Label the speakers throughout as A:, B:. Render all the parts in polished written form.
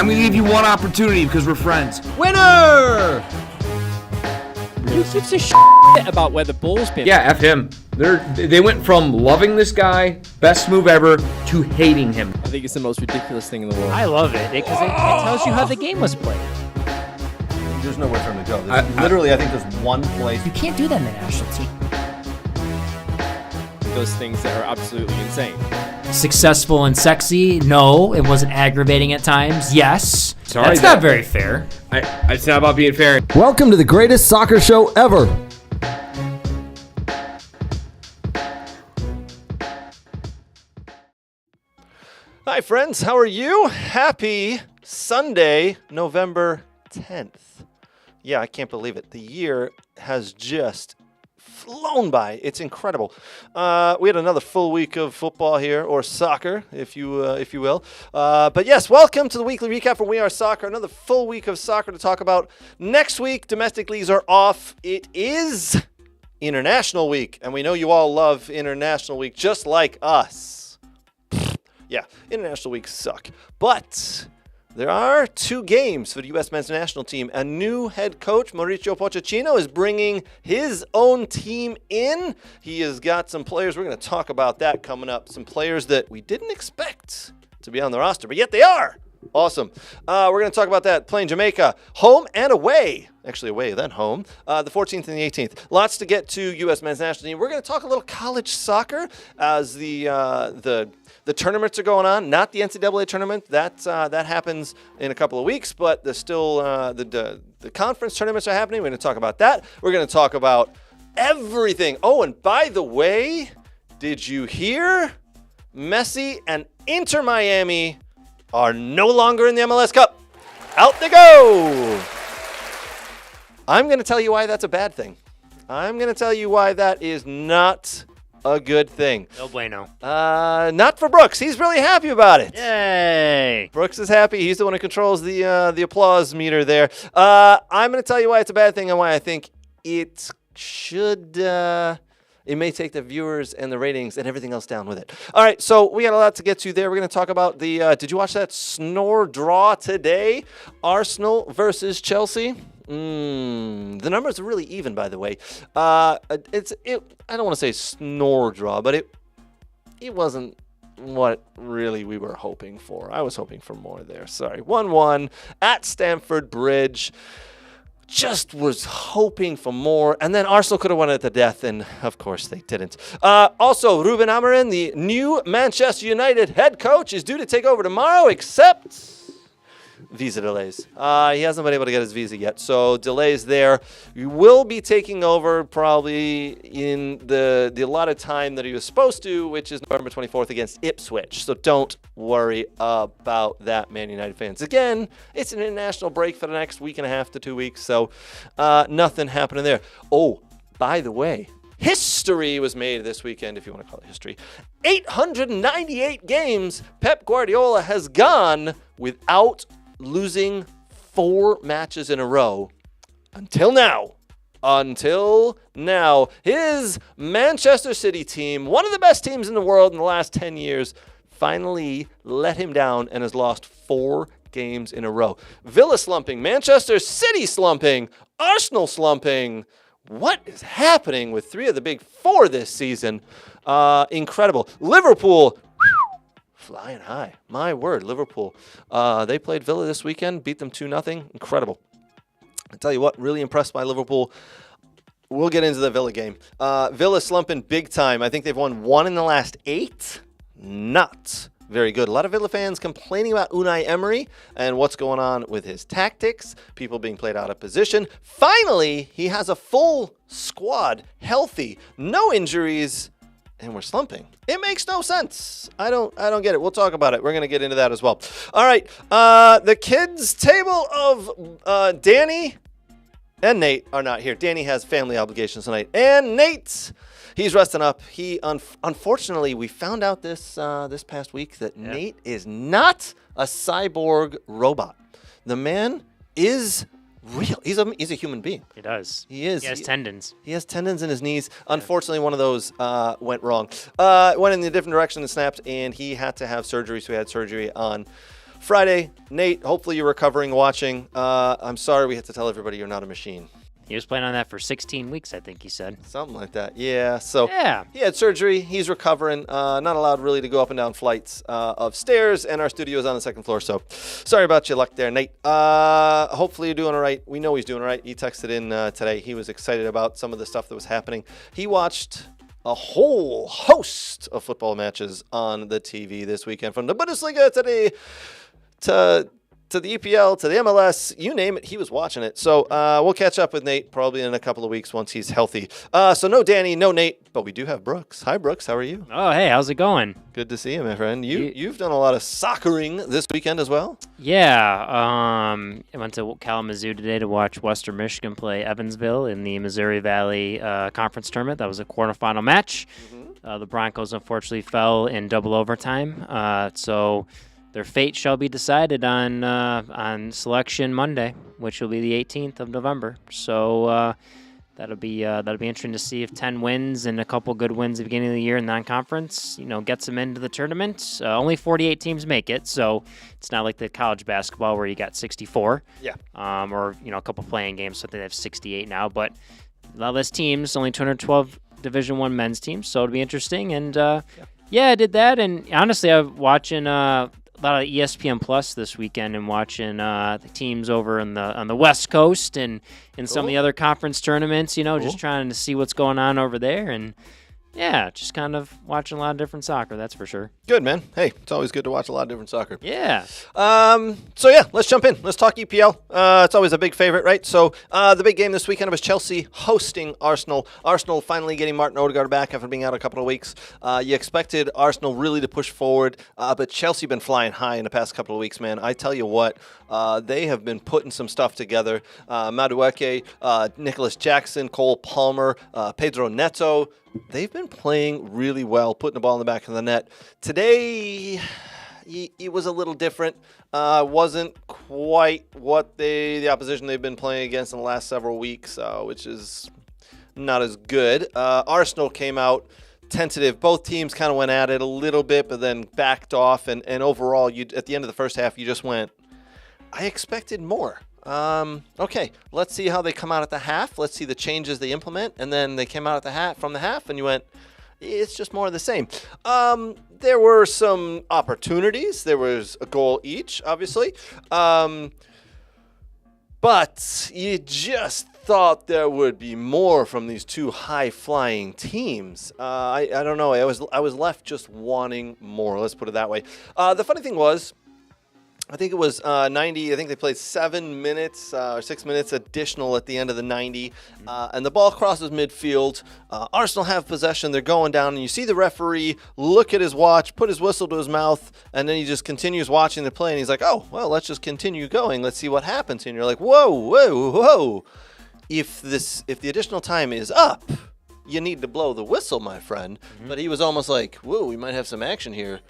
A: I'm going to give you one opportunity because we're friends.
B: Winner!
C: Who gives a shit about where the ball's been?
B: Yeah, F him. They went from loving this guy, best move ever, to hating him.
C: I think it's the most ridiculous thing in the world.
D: I love it because it tells you how the game was played.
E: There's nowhere for him to go. Literally, I think there's one place.
D: You can't do that in the national team.
C: Those things that are absolutely insane.
D: Successful and sexy? No. It wasn't aggravating at times? Yes.
B: Sorry,
D: That's not very fair.
B: It's not about being fair.
E: Welcome to the greatest soccer show ever.
F: Hi, friends. How are you? Happy Sunday, November 10th. Yeah, I can't believe it. The year has just flown by. It's incredible. We had another full week of football here, or soccer, if you will. But yes, welcome to the weekly recap from We Are Soccer. Another full week of soccer to talk about. Next week, domestic leagues are off. It is International Week, and we know you all love International Week just like us. Yeah, International Weeks suck. But there are two games for the U.S. men's national team. A new head coach, Mauricio Pochettino, is bringing his own team in. He has got some players. We're going to talk about that coming up. Some players that we didn't expect to be on the roster, but yet they are. Awesome. We're going to talk about that. Playing Jamaica, home and away. Actually, away, then home. The 14th and the 18th. Lots to get to U.S. men's national team. We're going to talk a little college soccer as the tournaments are going on. Not the NCAA tournament. That happens in a couple of weeks, but there's still the conference tournaments are happening. We're going to talk about that. We're going to talk about everything. Oh, and by the way, did you hear? Messi and Inter Miami are no longer in the MLS Cup. Out they go. I'm going to tell you why that's a bad thing. I'm going to tell you why that is not a good thing.
D: No bueno.
F: Not for Brooks. He's really happy about it.
D: Yay.
F: Brooks is happy. He's the one who controls the applause meter there. I'm going to tell you why it's a bad thing and why I think it should... It may take the viewers and the ratings and everything else down with it. All right, so we got a lot to get to there. We're going to talk about the did you watch that snore draw today? Arsenal versus Chelsea. The numbers are really even, by the way. I don't want to say snore draw, but it wasn't what really we were hoping for. I was hoping for more there. Sorry. 1-1 at Stamford Bridge. Just was hoping for more, and then Arsenal could have won it to death, and of course they didn't. Also, Rúben Amorim, the new Manchester United head coach, is due to take over tomorrow, except visa delays. He hasn't been able to get his visa yet, so delays there. We will be taking over probably in the allotted time that he was supposed to, which is November 24th against Ipswich. So don't worry about that, Man United fans. Again, it's an international break for the next week and a half to 2 weeks, so nothing happening there. Oh, by the way, history was made this weekend, if you want to call it history. 898 games Pep Guardiola has gone without losing 4 matches in a row until now. His Manchester City team, one of the best teams in the world in the last 10 years, finally let him down and has lost 4 games in a row. Villa slumping, Manchester City slumping, Arsenal slumping. What is happening with 3 of the big 4 this season? Incredible. Liverpool, flying high. My word, Liverpool. They played Villa this weekend, beat them 2-0. Incredible. I tell you what, really impressed by Liverpool. We'll get into the Villa game. Villa slumping big time. I think they've won 1 in the last 8. Not very good. A lot of Villa fans complaining about Unai Emery and what's going on with his tactics, people being played out of position. Finally, he has a full squad, healthy, no injuries, and we're slumping. It makes no sense. I don't get it. We'll talk about it. We're going to get into that as well. All right. The kids' table of Danny and Nate are not here. Danny has family obligations tonight. And Nate, he's resting up. He unfortunately, we found out this past week that Nate is not a cyborg robot. The man is real. He's a human being.
D: He does.
F: He is.
D: He has tendons.
F: He has tendons in his knees. Unfortunately, one of those went wrong. Went in a different direction and snapped, and he had to have surgery. So he had surgery on Friday, Nate, hopefully you're recovering, watching. I'm sorry we had to tell everybody you're not a machine.
C: He was playing on that for 16 weeks, I think he said.
F: Something like that. Yeah. So
C: Yeah.
F: he had surgery. He's recovering. Not allowed really to go up and down flights of stairs, and our studio is on the second floor. So sorry about your luck there, Nate. Hopefully you're doing all right. We know he's doing all right. He texted in today. He was excited about some of the stuff that was happening. He watched a whole host of football matches on the TV this weekend, from the Bundesliga to the EPL, to the MLS, you name it, he was watching it. So we'll catch up with Nate probably in a couple of weeks once he's healthy. So no Danny, no Nate, but we do have Brooks. Hi, Brooks. How are you?
C: Oh, hey, how's it going?
F: Good to see you, my friend. You've done a lot of soccering this weekend as well?
C: Yeah. I went to Kalamazoo today to watch Western Michigan play Evansville in the Missouri Valley Conference Tournament. That was a quarterfinal match. The Broncos, unfortunately, fell in double overtime. So their fate shall be decided on Selection Monday, which will be the 18th of November. So that'll be interesting to see if 10 wins and a couple good wins at the beginning of the year in non-conference, gets them into the tournament. Only 48 teams make it, so it's not like the college basketball where you got 64.
F: Yeah.
C: Or a couple playing games, so they have 68 now. But a lot less teams, only 212 Division I men's teams, so it'll be interesting. And I did that. And honestly, I'm watching a lot of ESPN Plus this weekend and watching the teams over on the West Coast and in some of the other conference tournaments, just trying to see what's going on over there. And just kind of watching a lot of different soccer, that's for sure.
F: Good, man. Hey, it's always good to watch a lot of different soccer.
C: Yeah.
F: Let's jump in. Let's talk EPL. It's always a big favorite, right? So the big game this weekend was Chelsea hosting Arsenal. Arsenal finally getting Martin Odegaard back after being out a couple of weeks. You expected Arsenal really to push forward, but Chelsea been flying high in the past couple of weeks, man. I tell you what, they have been putting some stuff together. Madueke, Nicholas Jackson, Cole Palmer, Pedro Neto. They've been playing really well, putting the ball in the back of the net. Today, it was a little different. Wasn't quite what the opposition they've been playing against in the last several weeks, which is not as good. Arsenal came out tentative. Both teams kind of went at it a little bit, but then backed off. And overall, at the end of the first half, you just went, I expected more. Okay, let's see how they come out at the half. Let's see the changes they implement. And then they came out at from the half, and you went, it's just more of the same. There were some opportunities. There was a goal each, obviously. But you just thought there would be more from these two high-flying teams. I don't know. I was left just wanting more. Let's put it that way. The funny thing was, I think it was 90. I think they played 7 minutes or 6 minutes additional at the end of the 90. And the ball crosses midfield. Arsenal have possession. They're going down. And you see the referee look at his watch, put his whistle to his mouth, and then he just continues watching the play. And he's like, oh, well, let's just continue going. Let's see what happens. And you're like, whoa. If the additional time is up, you need to blow the whistle, my friend. Mm-hmm. But he was almost like, whoa, we might have some action here.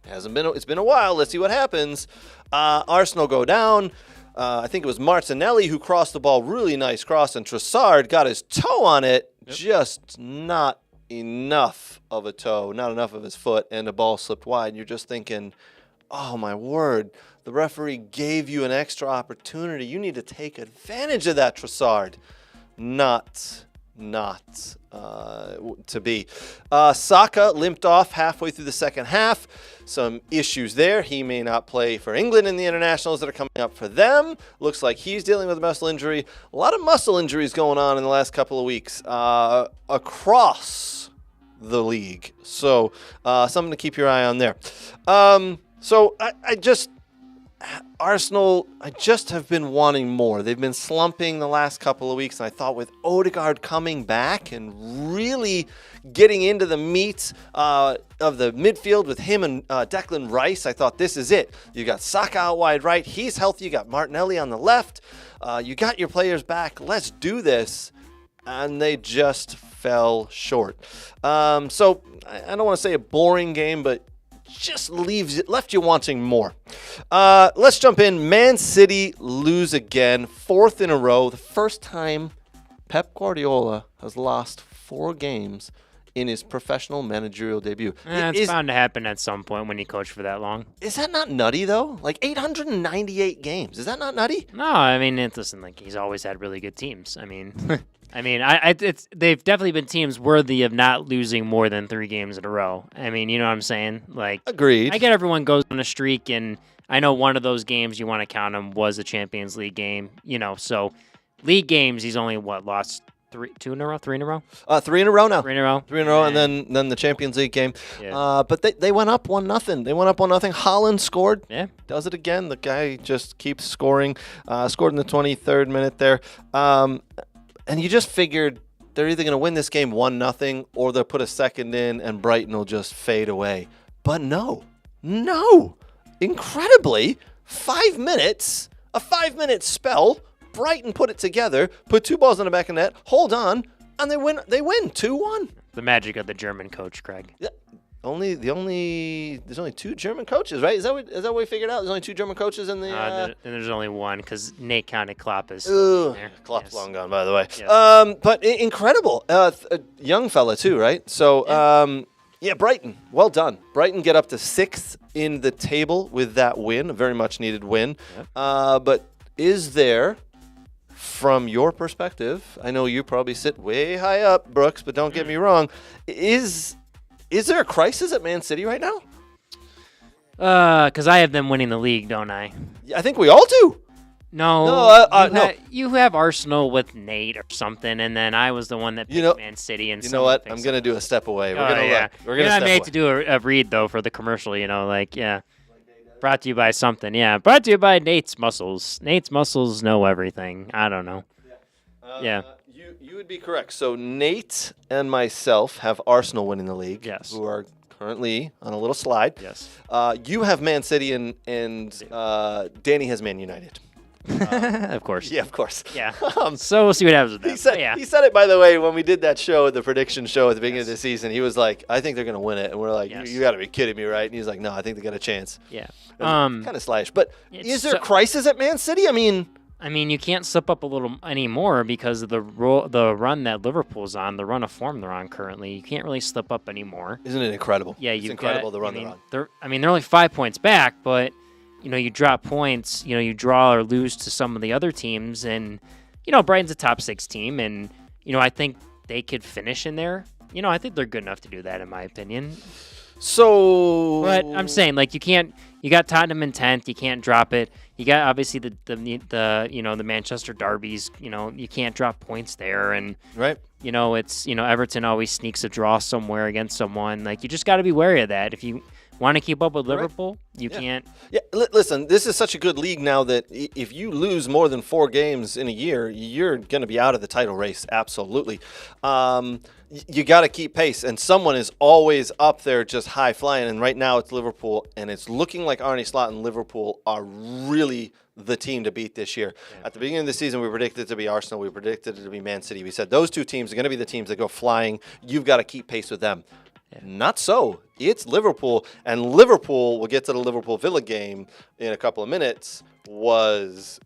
F: It's been a while. Let's see what happens. Arsenal go down. I think it was Martinelli who crossed the ball. Really nice cross. And Trossard got his toe on it. Yep. Just not enough of a toe. Not enough of his foot. And the ball slipped wide. And you're just thinking, oh, my word. The referee gave you an extra opportunity. You need to take advantage of that, Trossard. Not to be. Saka limped off halfway through the second half. Some issues there. He may not play for England in the internationals that are coming up for them. Looks like he's dealing with a muscle injury. A lot of muscle injuries going on in the last couple of weeks across the league. So something to keep your eye on there. Arsenal, I just have been wanting more. They've been slumping the last couple of weeks, and I thought with Odegaard coming back and really getting into the meat of the midfield with him and Declan Rice, I thought this is it. You got Saka out wide right. He's healthy. You got Martinelli on the left. You got your players back. Let's do this. And they just fell short. So I don't want to say a boring game, but just left you wanting more. Let's jump in. Man City lose again, 4th in a row. The first time Pep Guardiola has lost 4 games in his professional managerial debut.
C: It's bound to happen at some point when you coach for that long.
F: Is that not nutty, though? Like 898 games. Is that not nutty?
C: No, I mean, listen, like he's always had really good teams. I mean, they've definitely been teams worthy of not losing more than 3 games in a row. I mean, you know what I'm saying? Like,
F: Agreed.
C: I get everyone goes on a streak, and I know one of those games you want to count them was a Champions League game. You know, so league games he's only lost 3 in a row.
F: 3 in a row now.
C: 3 in a row.
F: 3 in a row, and then the Champions League game.
C: Yeah.
F: But they went up 1-0. They went up 1-0. Holland scored.
C: Yeah.
F: Does it again. The guy just keeps scoring. Scored in the 23rd minute there. And you just figured they're either going to win this game 1-0 or they'll put a second in and Brighton will just fade away. But no. Incredibly, 5 minutes, a 5-minute spell. Brighton put it together, put 2 balls in the back of the net, hold on, and they win 2-1.
C: The magic of the German coach, Craig.
F: Yeah. There's only 2 German coaches, right? Is that what we figured out? There's only 2 German coaches in the.
C: And there's only one because Nate counted Klopp as.
F: Klopp's
C: Yes.
F: long gone, by the way.
C: Yes.
F: But incredible, a young fella too, right? So, Brighton, well done. Brighton get up to 6th in the table with that win, a very much needed win.
C: Yep.
F: But is there, from your perspective, I know you probably sit way high up, Brooks, but don't get me wrong, is there a crisis at Man City right now?
C: Because I have them winning the league, don't I?
F: I think we all do.
C: No,
F: No,
C: you have Arsenal with Nate or something, and then I was the one that picked Man City. And
F: you know what? I'm gonna do a step away. We're gonna
C: yeah.
F: look. We're gonna.
C: I
F: step
C: made
F: away.
C: to do a read though for the commercial. You know, like brought to you by something. Yeah, brought to you by Nate's Muscles. Nate's Muscles know everything. I don't know. Yeah.
F: You would be correct. So Nate and myself have Arsenal winning the league.
C: Yes.
F: Who are currently on a little slide.
C: Yes.
F: You have Man City and Danny has Man United.
C: Of course.
F: Yeah, of course.
C: Yeah. So we'll see what happens with that.
F: He said it, by the way, when we did that show, the prediction show at the beginning of the season. He was like, I think they're going to win it. And we're like,
C: Yes.
F: you got to be kidding me, right? And he's like, no, I think they got a chance.
C: Yeah.
F: Kind of slash. But is there a
C: so-
F: crisis at Man City? I mean,
C: you can't slip up a little anymore because of the run that Liverpool's on, the run of form they're on currently. You can't really slip up anymore.
F: isn't it incredible?
C: Yeah,
F: it's incredible the run they're on.
C: They're only 5 points back, but you drop points, you draw or lose to some of the other teams, and Brighton's a top 6 team, and I think they could finish in there. I think they're good enough to do that, in my opinion.
F: So,
C: But I'm saying, like, you can't. You got Tottenham in 10th. You can't drop it. You got obviously the Manchester derbies. You can't drop points there, and
F: right.
C: it's Everton always sneaks a draw somewhere against someone. Like, you just got to be wary of that. If you want to keep up with Liverpool, you can't.
F: Yeah, listen, this is such a good league now that if you lose more than 4 games in a year, you're going to be out of the title race. Absolutely. You got to keep pace, and someone is always up there just high flying. And right now it's Liverpool, and it's looking like Arne Slot and Liverpool are really the team to beat this year. Yeah. At the beginning of the season, we predicted it to be Arsenal. We predicted it to be Man City. We said those 2 teams are going to be the teams that go flying. You've got to keep pace with them. Yeah. Not so. It's Liverpool, and Liverpool, we'll get to the Liverpool-Villa game in a couple of minutes, there's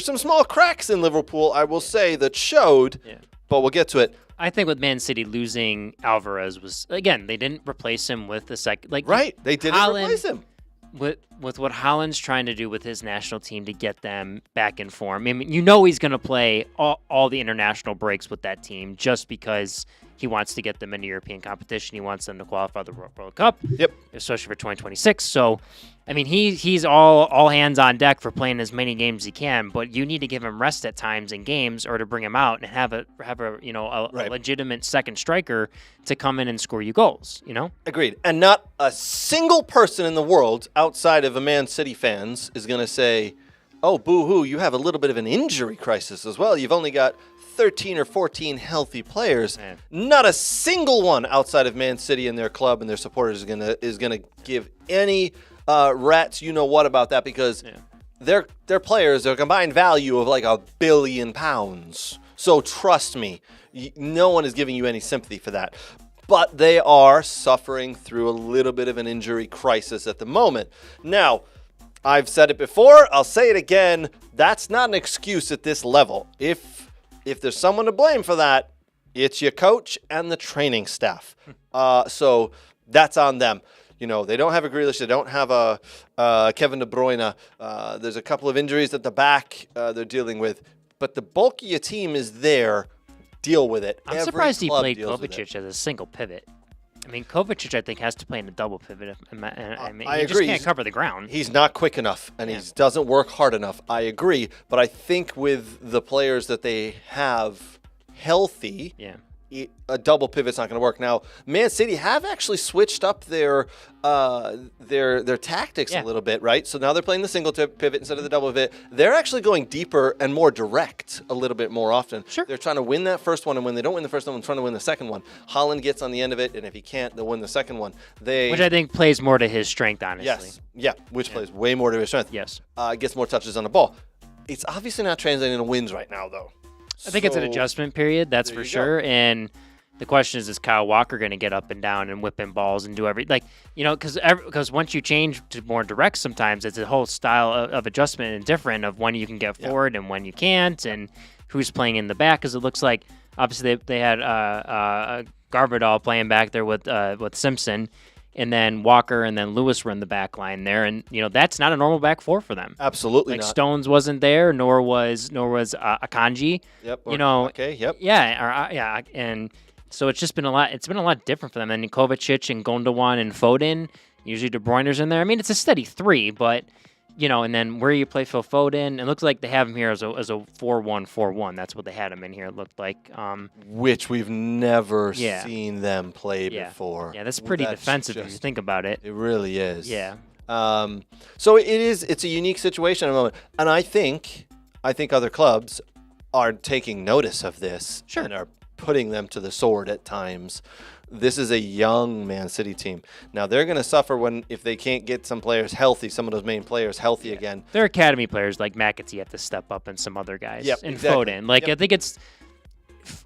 F: some small cracks in Liverpool, I will say, that showed, but we'll get to it.
C: I think with Man City losing Alvarez was, again, they didn't replace him with the second. Like,
F: right, they didn't replace him.
C: With what Haaland's trying to do with his national team to get them back in form. I mean, he's going to play all the international breaks with that team just because he wants to get them into European competition. He wants them to qualify the World Cup.
F: Yep.
C: Especially for 2026. So, I mean, he's all hands on deck for playing as many games as he can, but you need to give him rest at times in games or to bring him out and have a legitimate second striker to come in and score you goals,
F: Agreed. And not a single person in the world outside of a Man City fans is going to say, oh, boo-hoo, you have a little bit of an injury crisis as well. You've only got 13 or 14 healthy players. Man. Not a single one outside of Man City and their club and their supporters is gonna give any rats what about that, because their players, their combined value of like £1 billion. So trust me, no one is giving you any sympathy for that. But they are suffering through a little bit of an injury crisis at the moment. Now, I've said it before, I'll say it again, that's not an excuse at this level. If there's someone to blame for that, It's your coach and the training staff. So that's on them. You know, they don't have a Grealish. They don't have a Kevin De Bruyne. There's a couple of injuries at the back they're dealing with. But the bulk of your team is there. Deal with it.
C: I'm
F: Every
C: surprised he
F: club
C: played
F: deals with it.
C: Kovacic as a single pivot. I mean, Kovacic, I think, has to play in a double pivot. I mean,
F: I
C: he
F: agree.
C: just can't cover the ground.
F: He's not quick enough, and he doesn't work hard enough. I agree. But I think with the players that they have healthy, a double pivot's not going to work. Now, Man City have actually switched up their tactics a little bit, right? So now they're playing the single pivot instead of the double pivot. They're actually going deeper and more direct a little bit more often.
C: Sure.
F: They're trying to win that first one, and when they don't win the first one, they're trying to win the second one. Haaland gets on the end of it, and if he can't, they'll win the second one.
C: Which I think plays more to his strength, honestly.
F: Yes. Yeah, which plays way more to his strength.
C: Yes.
F: Gets more touches on the ball. It's obviously not translating into wins right now, though.
C: I think it's an adjustment period, that's for sure. And the question is Kyle Walker going to get up and down and whip in balls and do because once you change to more direct, sometimes it's a whole style of adjustment and different of when you can get forward and when you can't, and who's playing in the back. Because it looks like obviously they had Gvardiol playing back there with Simpson, and then Walker and then Lewis were in the back line there, and that's not a normal back four for them.
F: Absolutely not.
C: Stones wasn't there, nor was Akanji.
F: Yep.
C: Okay.
F: Yep.
C: Yeah. And so it's just been a lot. It's been a lot different for them. And Kovacic and Gundogan and Foden. Usually De Bruyne's in there. I mean, it's a steady three, but and then where you play Phil Foden, it looks like they have him here as a 4-1-4-1. That's what they had him in here. It looked like.
F: Which we've never seen them play before.
C: Yeah, that's pretty defensive if you think about it.
F: It really is.
C: Yeah.
F: So it's a unique situation at the moment, and I think other clubs are taking notice of this and are putting them to the sword at times. This is a young Man City team. Now they're going to suffer if they can't get some players healthy, some of those main players healthy again.
C: They're academy players like McAtee have to step up and some other guys. And
F: exactly.
C: Foden.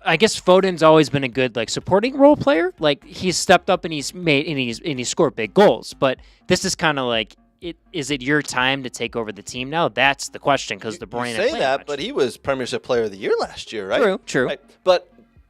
C: I guess Foden's always been a good supporting role player. Like he's stepped up and he's scored big goals. But this is kind of is it your time to take over the team now? That's the question because De Bruyne.
F: You say that, much. But he was Premiership Player of the Year last year, right?
C: True.
F: Right.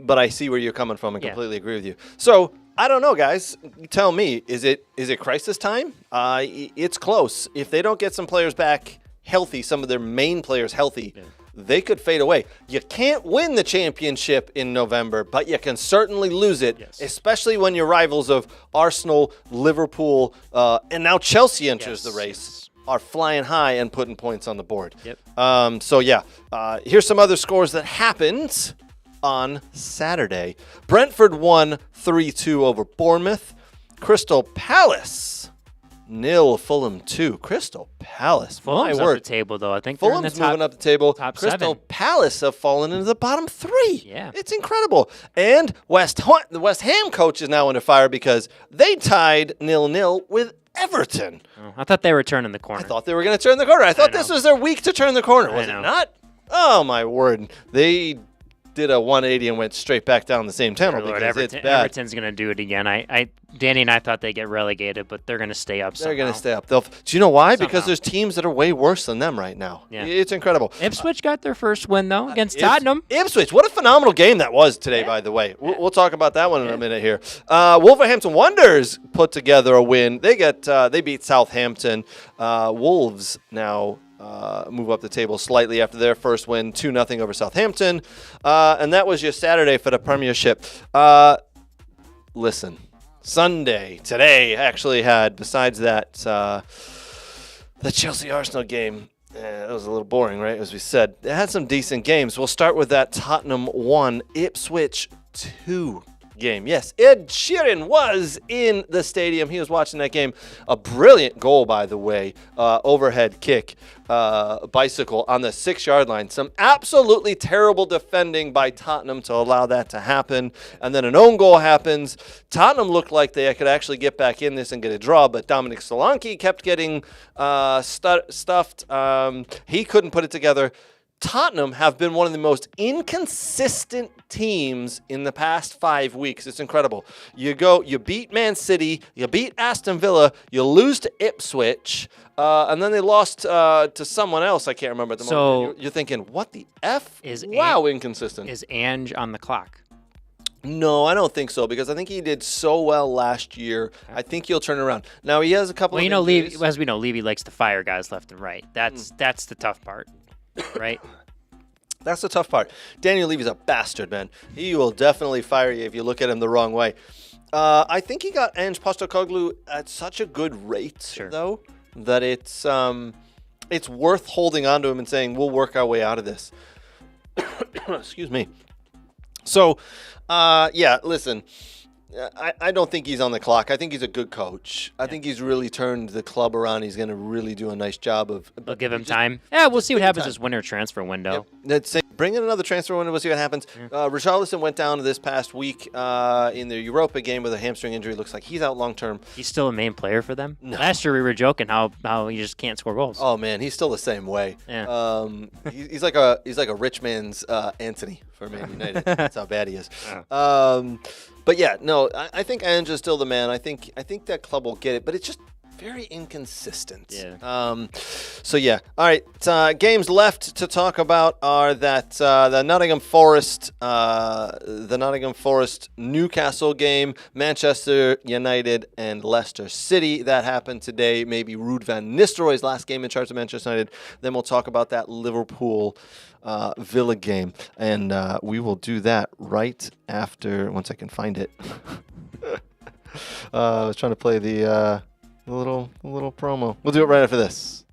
F: But I see where you're coming from and completely agree with you. So I don't know, guys. You tell me, is it crisis time? It's close. If they don't get some players back healthy, some of their main players healthy, they could fade away. You can't win the championship in November, but you can certainly lose it, especially when your rivals of Arsenal, Liverpool, and now Chelsea enters the race. Are flying high and putting points on the board. Here's some other scores that happened on Saturday. Brentford won 3-2 over Bournemouth. Crystal Palace 0, Fulham 2. Crystal Palace.
C: Fulham's up the table, though. I think
F: Fulham's moving up the table. Crystal
C: 7.
F: Palace have fallen into the bottom 3.
C: Yeah.
F: It's incredible. And the West Ham coach is now under fire because they tied 0-0 with Everton.
C: Oh, I thought they were turning the corner.
F: I thought they were going to turn the corner. I thought this was their week to turn the corner. Was it not? Oh, my word. They did a 180 and went straight back down the same tunnel because it's bad.
C: Everton's going to do it again. Danny and I thought they'd get relegated, but they're going to stay up somehow.
F: They're going to stay up. Do you know why? Because there's teams that are way worse than them right now. Yeah. It's incredible.
C: Ipswich got their first win, though, against Tottenham.
F: Ipswich. What a phenomenal game that was today, by the way. We'll talk about that one in a minute here. Wolverhampton Wanderers put together a win. They beat Southampton. Wolves now move up the table slightly after their first win, 2-0 over Southampton. And that was your Saturday for the Premiership. Listen, Sunday, today, actually had, besides that, the Chelsea-Arsenal game. It was a little boring, right, as we said. It had some decent games. We'll start with that Tottenham 1, Ipswich 2 game. Yes, Ed Sheeran was in the stadium. He was watching that game. A brilliant goal, by the way. Overhead kick, bicycle on the 6-yard line. Some absolutely terrible defending by Tottenham to allow that to happen. And then an own goal happens. Tottenham looked like they could actually get back in this and get a draw, but Dominic Solanke kept getting stuffed. He couldn't put it together. Tottenham have been one of the most inconsistent teams in the past 5 weeks. It's incredible. You beat Man City, you beat Aston Villa, you lose to Ipswich, and then they lost to someone else. I can't remember at the moment. You're thinking, what the F? Inconsistent.
C: Is Ange on the clock?
F: No, I don't think so because I think he did so well last year. I think he'll turn around. Now he has a couple.
C: Well,
F: of
C: Levy, as we know, Levy likes to fire guys left and right. That's the tough part, right?
F: That's the tough part. Daniel Levy's a bastard, man. He will definitely fire you if you look at him the wrong way. I think he got Ange Postecoglou at such a good rate, though, that it's worth holding on to him and saying we'll work our way out of this. Excuse me. So, listen. I don't think he's on the clock. I think he's a good coach. I think he's really turned the club around. He's going to really do a nice job of.
C: They'll give him time. Yeah, we'll see what happens this winter transfer window.
F: Yep. Bring in another transfer window. We'll see what happens. Richarlison went down this past week in the Europa game with a hamstring injury. Looks like he's out long term.
C: He's still a main player for them. No. Last year we were joking how he just can't score goals.
F: Oh man, he's still the same way.
C: Yeah.
F: He's like a rich man's Anthony for Man United. That's how bad he is. But yeah, no, I think Ange is still the man. I think that club will get it, but it's just very inconsistent.
C: Yeah.
F: So yeah, all right. Games left to talk about are that the Nottingham Forest Newcastle game, Manchester United and Leicester City. That happened today. Maybe Ruud van Nistelrooy's last game in charge of Manchester United. Then we'll talk about that Liverpool Villa game, and we will do that right after. Once I can find it. I was trying to play the little promo. We'll do it right after this.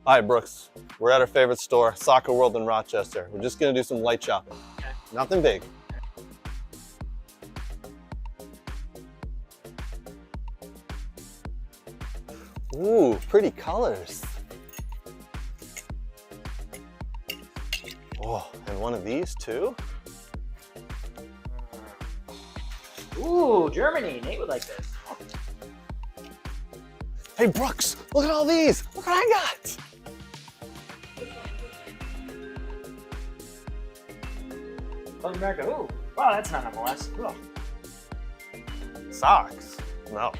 F: Hi, Brooks. We're at our favorite store, Soccer World in Rochester. We're just gonna do some light shopping. Nothing big. Ooh, pretty colors. Oh, and one of these too?
C: Ooh, Germany. Nate would like this.
F: Hey, Brooks, look at all these. Look what I got.
C: South America. Ooh. Wow, that's not MLS. Cool.
F: Socks? No.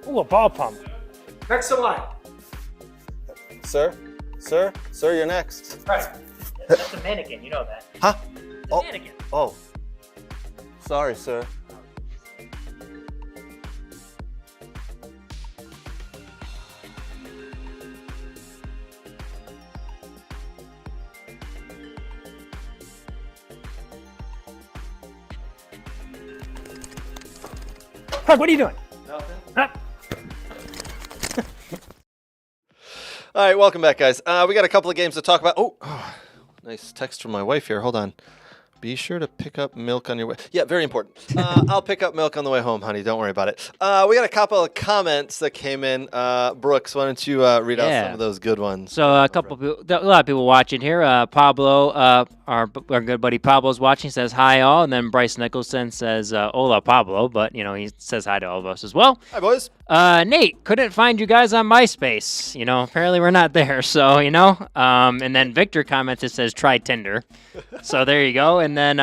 C: Ooh, a ball pump. Next in line.
F: Sir, you're next.
C: Right. That's a mannequin, you know that.
F: Huh?
C: It's a mannequin.
F: Oh. Sorry, sir.
C: Craig, what are you doing?
F: Nothing.
C: Huh?
F: All right, welcome back, guys. We got a couple of games to talk about. Oh, nice text from my wife here. Hold on. Be sure to pick up milk on your way. Yeah, very important. I'll pick up milk on the way home, honey. Don't worry about it. We got a couple of comments that came in. Brooks, why don't you read out some of those good ones?
C: So a lot of people watching here. Pablo, our good buddy Pablo's watching. Says hi all, and then Bryce Nicholson says hola Pablo, but he says hi to all of us as well.
F: Hi, boys.
C: Nate, couldn't find you guys on MySpace. Apparently we're not there. So and then Victor commented, says try Tinder. So there you go. And then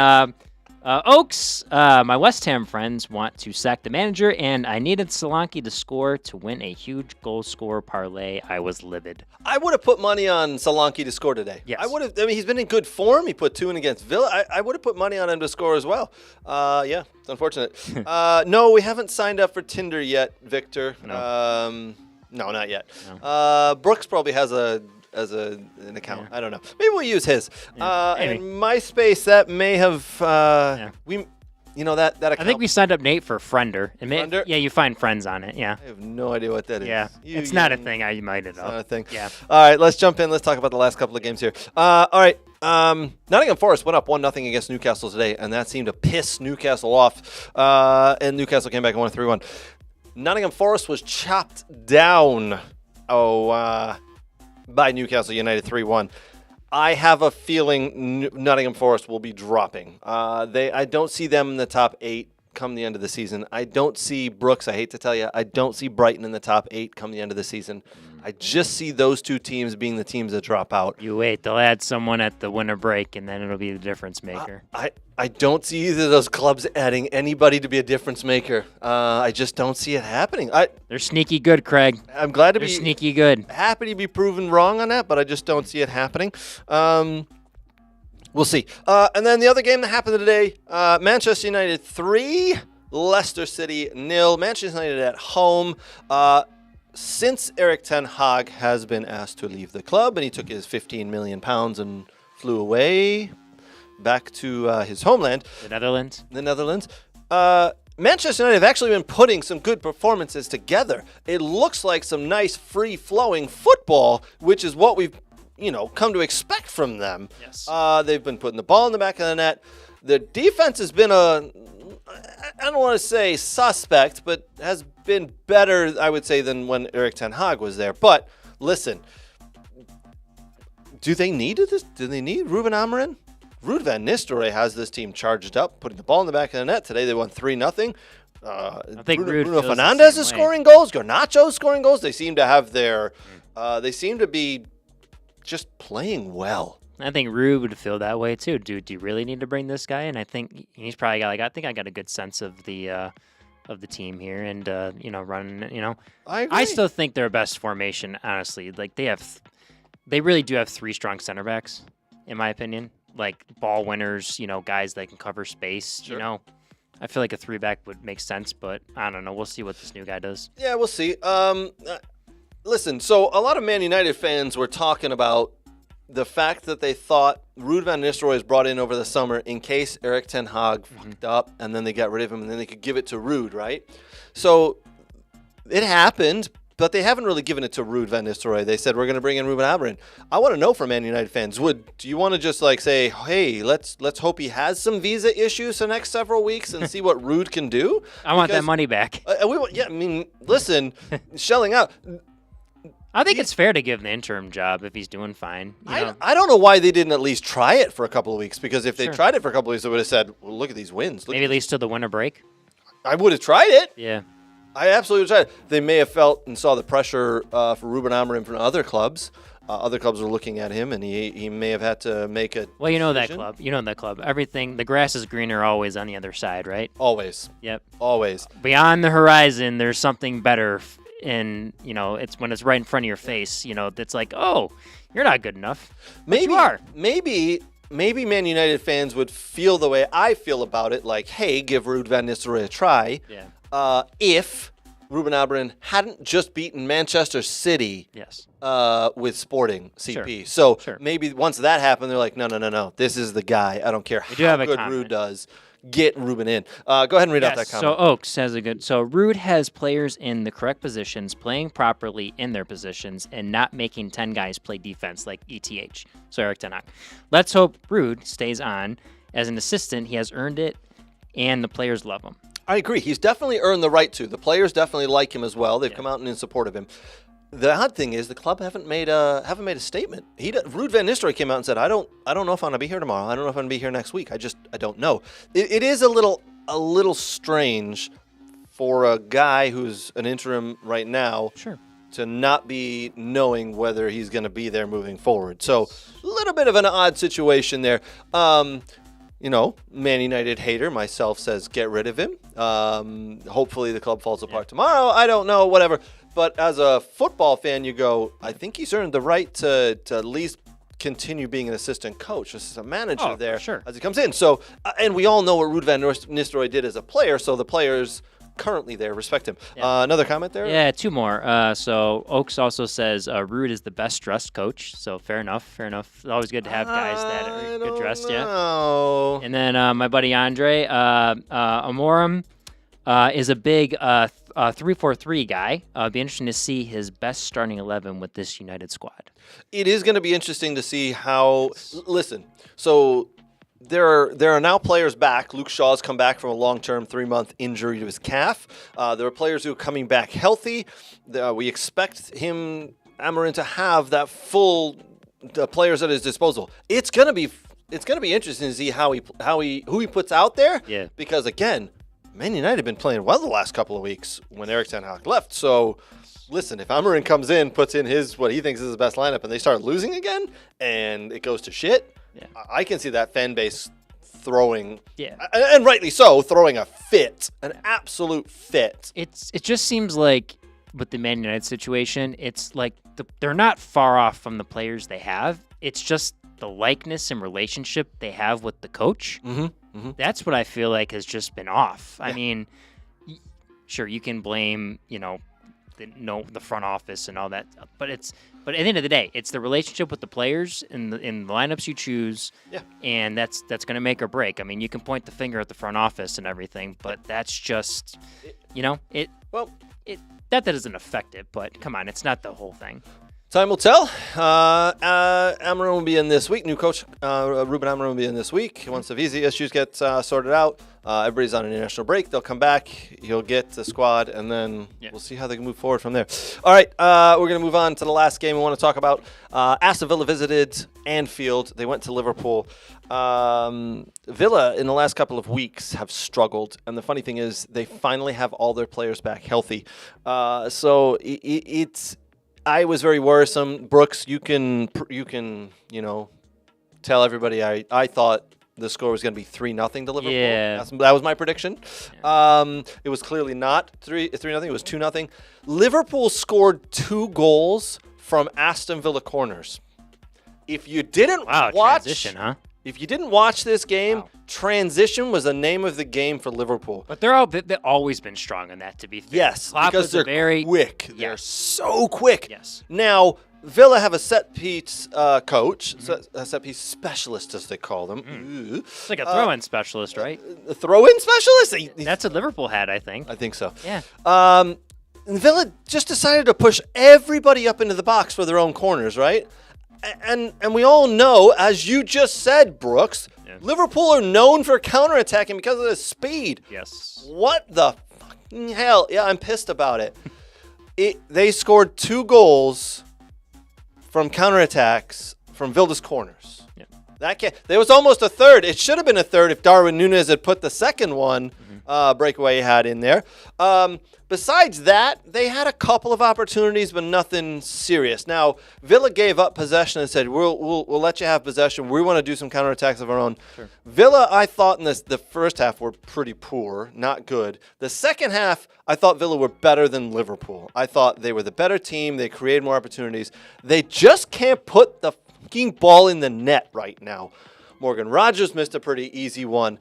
C: Oaks, my West Ham friends want to sack the manager, and I needed Solanke to score to win a huge goal scorer parlay. I was livid.
F: I would have put money on Solanke to score today.
C: Yes.
F: I would have. I mean, he's been in good form. He put 2 in against Villa. I would have put money on him to score as well. Yeah, it's unfortunate. No, we haven't signed up for Tinder yet, Victor.
C: No.
F: No, not yet.
C: No.
F: Brooks probably has an account. Yeah. I don't know. Maybe we'll use his. And MySpace, that may have that account.
C: I think we signed up Nate for Friender.
F: Friender?
C: Yeah, you find friends on it. Yeah.
F: I have no idea what that is.
C: Yeah, it's not a thing. I might have.
F: It's not a thing.
C: Yeah.
F: All right, let's jump in. Let's talk about the last couple of games here. All right. Nottingham Forest went up 1-0 against Newcastle today, and that seemed to piss Newcastle off. And Newcastle came back and won 3-1. Nottingham Forest was chopped down. By Newcastle United 3-1. I have a feeling Nottingham Forest will be dropping. I don't see them in the top 8 come the end of the season. I don't see Brooks. I hate to tell you, I don't see Brighton in the top 8 come the end of the season. I just see those two teams being the teams that drop out.
C: You wait, they'll add someone at the winter break, and then it'll be the difference maker.
F: I don't see either of those clubs adding anybody to be a difference maker. I just don't see it happening.
C: They're sneaky good, Craig.
F: I'm glad to
C: They're
F: be
C: sneaky good.
F: happy to be proven wrong on that, but I just don't see it happening. We'll see. And then the other game that happened today, Manchester United 3, Leicester City 0. Manchester United at home. Since Erik ten Hag has been asked to leave the club, and he took his £15 million and flew away back to his homeland,
C: The Netherlands.
F: Manchester United have actually been putting some good performances together. It looks like some nice free-flowing football, which is what we've come to expect from them.
C: Yes.
F: They've been putting the ball in the back of the net. The defense has been I don't want to say suspect, but has been better, I would say, than when Erik ten Hag was there. But listen, do they need this? Do they need Rúben Amorim? Ruud van Nistelrooy has this team charged up, putting the ball in the back of the net. Today they won 3-0.
C: I think
F: Bruno
C: Ruud feels the
F: Fernandes
C: same
F: is
C: way.
F: scoring goals. Garnacho's scoring goals. They seem to have they seem to be just playing well.
C: I think Rube would feel that way too. Do you really need to bring this guy? And I think he's probably got I think I got a good sense of the team here, and running.
F: I agree.
C: I still think their best formation, honestly. Like they really do have 3 strong center backs, in my opinion. Like ball winners, guys that can cover space.
F: Sure.
C: I feel like a 3-back would make sense, but I don't know. We'll see what this new guy does.
F: Yeah, we'll see. Listen, so a lot of Man United fans were talking about the fact that they thought Ruud van Nistelrooy was brought in over the summer in case Erik ten Hag fucked up, and then they got rid of him, and then they could give it to Ruud, right? So it happened, but they haven't really given it to Ruud van Nistelrooy. They said, we're going to bring in Rúben Amorim. I want to know from Man United fans, do you want to just say, hey, let's hope he has some visa issues the next several weeks and see what Ruud can do?
C: I want that money back.
F: Listen, shelling out.
C: I think it's fair to give him the interim job if he's doing fine.
F: I don't know why they didn't at least try it for a couple of weeks, because if they
C: Sure.
F: tried it for a couple of weeks, they would have said, well, look at these wins.
C: Maybe at least till the winter break.
F: I would have tried it.
C: Yeah.
F: I absolutely tried it. They may have felt and saw the pressure for Rúben Amorim from other clubs. Other clubs were looking at him, and he may have had to make a
C: Well, that
F: decision.
C: club. That club. Everything, the grass is greener always on the other side, right?
F: Always.
C: Yep.
F: Always.
C: Beyond the horizon, there's something better. It's when it's right in front of your face. That's like, oh, you're not good enough. But you are.
F: Maybe Man United fans would feel the way I feel about it, like, hey, give Ruud van Nistelrooy a try.
C: Yeah.
F: If Rúben Amorim hadn't just beaten Manchester City
C: Yes.
F: with Sporting CP.
C: Sure.
F: So maybe once that happened, they're like, no, this is the guy. I don't care
C: do
F: how
C: have a
F: good
C: comment.
F: Ruud does. Get Rúben in. Go ahead and read out that comment.
C: So Oaks has a good. So Ruud has players in the correct positions, playing properly in their positions, and not making 10 guys play defense like ETH. So Erik ten Hag. Let's hope Ruud stays on. As an assistant, he has earned it, and the players love him.
F: I agree. He's definitely earned the right to. The players definitely like him as well. They've come out and in support of him. The odd thing is the club haven't made a statement. Ruud van Nistelrooy came out and said, I don't know if I'm gonna be here tomorrow. I don't know if I'm gonna be here next week. I don't know. It is a little strange for a guy who's an interim right now to not be knowing whether he's gonna be there moving forward. So a little bit of an odd situation there. Man United hater myself says get rid of him. Hopefully the club falls apart tomorrow. I don't know, whatever. But as a football fan, you go, I think he's earned the right to at least continue being an assistant coach, just as a manager there
C: sure.
F: as he comes in. So, and we all know what Ruud van Nistelrooy did as a player, so the players currently there respect him.
C: Yeah.
F: Another comment there?
C: Yeah, 2 more. So Oaks also says Ruud is the best dressed coach. So fair enough. It's always good to have guys that are good dressed. Yeah. And then my buddy Andre Amorim is a big 3-4-3 guy. It'd be interesting to see his best starting 11 with this United squad.
F: It is going to be interesting to see how. Listen, so there are now players back. Luke Shaw's come back from a long-term 3-month injury to his calf. There are players who are coming back healthy. We expect Amorim to have that full players at his disposal. It's going to be interesting to see who he puts out there.
C: Yeah.
F: Because again, Man United have been playing well the last couple of weeks when Erik ten Hag left. So Listen, if Amorim comes in, puts in what he thinks is his best lineup, and they start losing again, and it goes to shit, I can see that fan base throwing, and rightly so, throwing a fit, an absolute fit.
C: It just seems like with the Man United situation, it's like they're not far off from the players they have. It's just the likeness and relationship they have with the coach. That's what I feel like has just been off. I mean, sure, you can blame, the front office and all that, but at the end of the day, it's the relationship with the players in the lineups you choose, and that's going to make or break. I mean, you can point the finger at the front office and everything, but that's just, that doesn't affect it. But come on, it's not the whole thing.
F: Time will tell. Amorim will be in this week. New coach, Rúben Amorim will be in this week. Once the visa issues get sorted out, everybody's on an international break. They'll come back. He'll get the squad, and then we'll see how they can move forward from there. All right, we're going to move on to the last game we want to talk about. Aston Villa visited Anfield. They went to Liverpool. Villa, in the last couple of weeks, have struggled. And the funny thing is they finally have all their players back healthy. So it's... I was very worrisome. Brooks, you can tell everybody I thought the score was going to be 3-0 to Liverpool.
C: Yeah.
F: That was my prediction. It was clearly not 3-0. It was 2-0. Liverpool scored 2 goals from Aston Villa corners. If you didn't watch,
C: transition, huh?
F: If you didn't watch this game, transition was the name of the game for Liverpool.
C: But they've always been strong in that, to be fair.
F: Yes,
C: Klopp
F: because they're
C: very
F: quick. They're so quick.
C: Yes.
F: Now, Villa have a set-piece coach, a set-piece specialist, as they call them.
C: It's like a throw-in specialist, right?
F: A throw-in specialist?
C: That's what Liverpool had, I think.
F: I think so.
C: Yeah.
F: And Villa just decided to push everybody up into the box for their own corners, right? And we all know, as you just said, Brooks, Liverpool are known for counterattacking because of their speed.
C: Yes.
F: What the fucking hell? Yeah, I'm pissed about it. They scored 2 goals from counterattacks from Villa's corners. Yeah. There was almost a third. It should have been a third if Darwin Núñez had put the second one breakaway he had in there. Besides that, they had a couple of opportunities, but nothing serious. Now, Villa gave up possession and said, we'll let you have possession. We want to do some counterattacks of our own. Sure. Villa, I thought in the first half were pretty poor, not good. The second half, I thought Villa were better than Liverpool. I thought they were the better team. They created more opportunities. They just can't put the fucking ball in the net right now. Morgan Rogers missed a pretty easy one.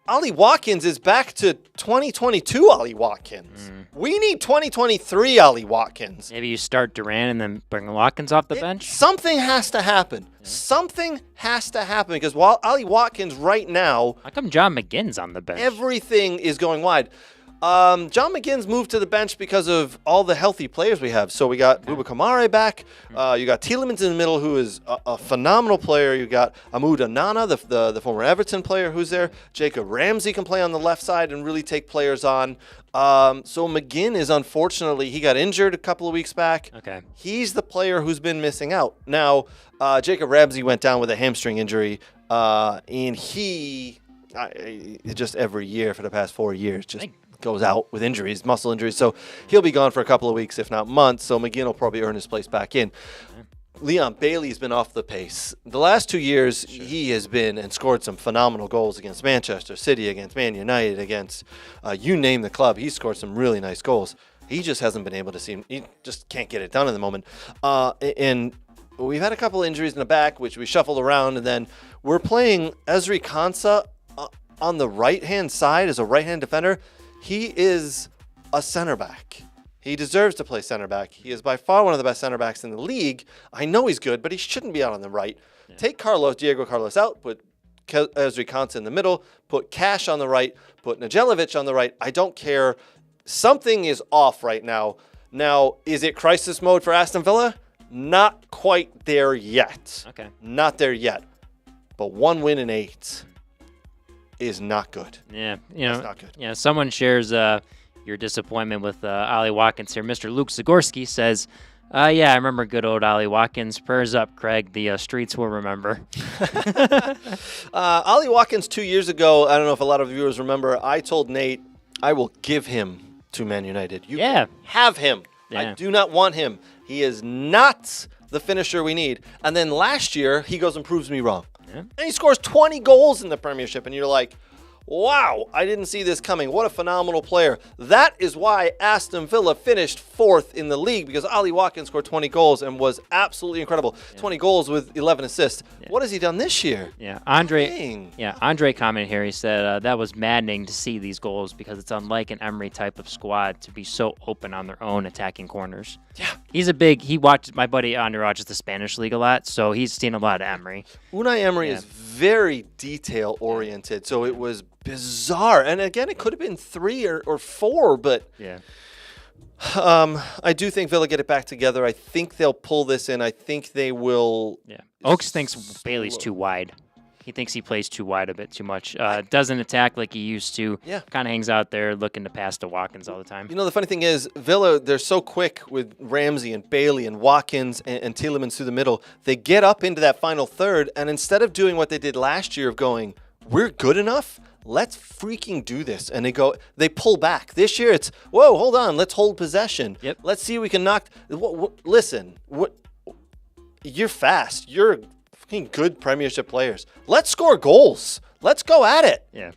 F: Ollie Watkins is back to 2022 Ollie Watkins. We need 2023 Ollie Watkins.
C: Maybe you start Duran and then bring Watkins off the bench?
F: Something has to happen. Yeah. Something has to happen because while Ollie Watkins right now...
C: How come John McGinn's on the bench?
F: Everything is going wide. John McGinn's moved to the bench because of all the healthy players we have. So we got Bouba Kamara back. You got Tielemans in the middle, who is a phenomenal player. You got Amadou Onana, the former Everton player, who's there. Jacob Ramsey can play on the left side and really take players on. So McGinn is unfortunately, he got injured a couple of weeks back.
C: Okay.
F: He's the player who's been missing out. Now, Jacob Ramsey went down with a hamstring injury, and he just every year for the past 4 years just goes out with injuries, muscle injuries. So he'll be gone for a couple of weeks, if not months. So McGinn will probably earn his place back in. Leon Bailey's been off the pace. The last 2 years, he has been and scored some phenomenal goals against Manchester City, against Man United, against you name the club. He's scored some really nice goals. He just hasn't been able to see him. He just can't get it done in the moment. And we've had a couple of injuries in the back, which we shuffled around. And then we're playing Ezri Konsa on the right-hand side as a right-hand defender. He is a center back. He deserves to play center back. He is by far one of the best center backs in the league. I know he's good, but he shouldn't be out on the right. Yeah. Take Diego Carlos out, put Ezri Konsa in the middle, put Cash on the right, put Njelovic on the right. I don't care. Something is off right now. Now, is it crisis mode for Aston Villa? Not quite there yet.
C: Okay.
F: Not there yet. But 1 win in 8 is not good.
C: Yeah,
F: it's not good.
C: Yeah, someone shares your disappointment with Ollie Watkins here. Mr. Luke Zagorski says, yeah, I remember good old Ollie Watkins. Prayers up, Craig. The streets will remember.
F: Ollie Watkins 2 years ago, I don't know if a lot of viewers remember, I told Nate I will give him to Man United. You
C: Yeah.
F: can have him.
C: Yeah.
F: I do not want him. He is not the finisher we need. And then last year, he goes and proves me wrong.
C: Yeah.
F: And he scores 20 goals in the Premiership, and you're like, wow, I didn't see this coming. What a phenomenal player. That is why Aston Villa finished 4th in the league, because Ollie Watkins scored 20 goals and was absolutely incredible. 20 goals with 11 assists. What has he done this year?
C: Yeah, Andre.
F: Dang.
C: Yeah, Andre commented here. He said that was maddening to see these goals because it's unlike an Emery type of squad to be so open on their own attacking corners.
F: Yeah.
C: He watches, my buddy Andre watches the Spanish league a lot, so he's seen a lot of Emery.
F: Unai Emery is very detail oriented, so it was bizarre. And again, it could have been 3 or 4, but
C: Yeah.
F: I do think Villa get it back together. I think they'll pull this in. I think they will.
C: Yeah. Oakes thinks Bailey's too wide. He thinks he plays too wide a bit too much. Doesn't attack like he used to.
F: Yeah.
C: Kind of hangs out there looking to pass to Watkins all the time.
F: You know, the funny thing is, Villa, they're so quick with Ramsey and Bailey and Watkins and Tielemans through the middle. They get up into that final third, and instead of doing what they did last year of going, we're good enough, let's freaking do this. And they pull back. This year it's, whoa, hold on, let's hold possession.
C: Yep.
F: Let's see if we can knock. Listen, you're fast. You're fucking good Premiership players. Let's score goals. Let's go at it.
C: Yeah.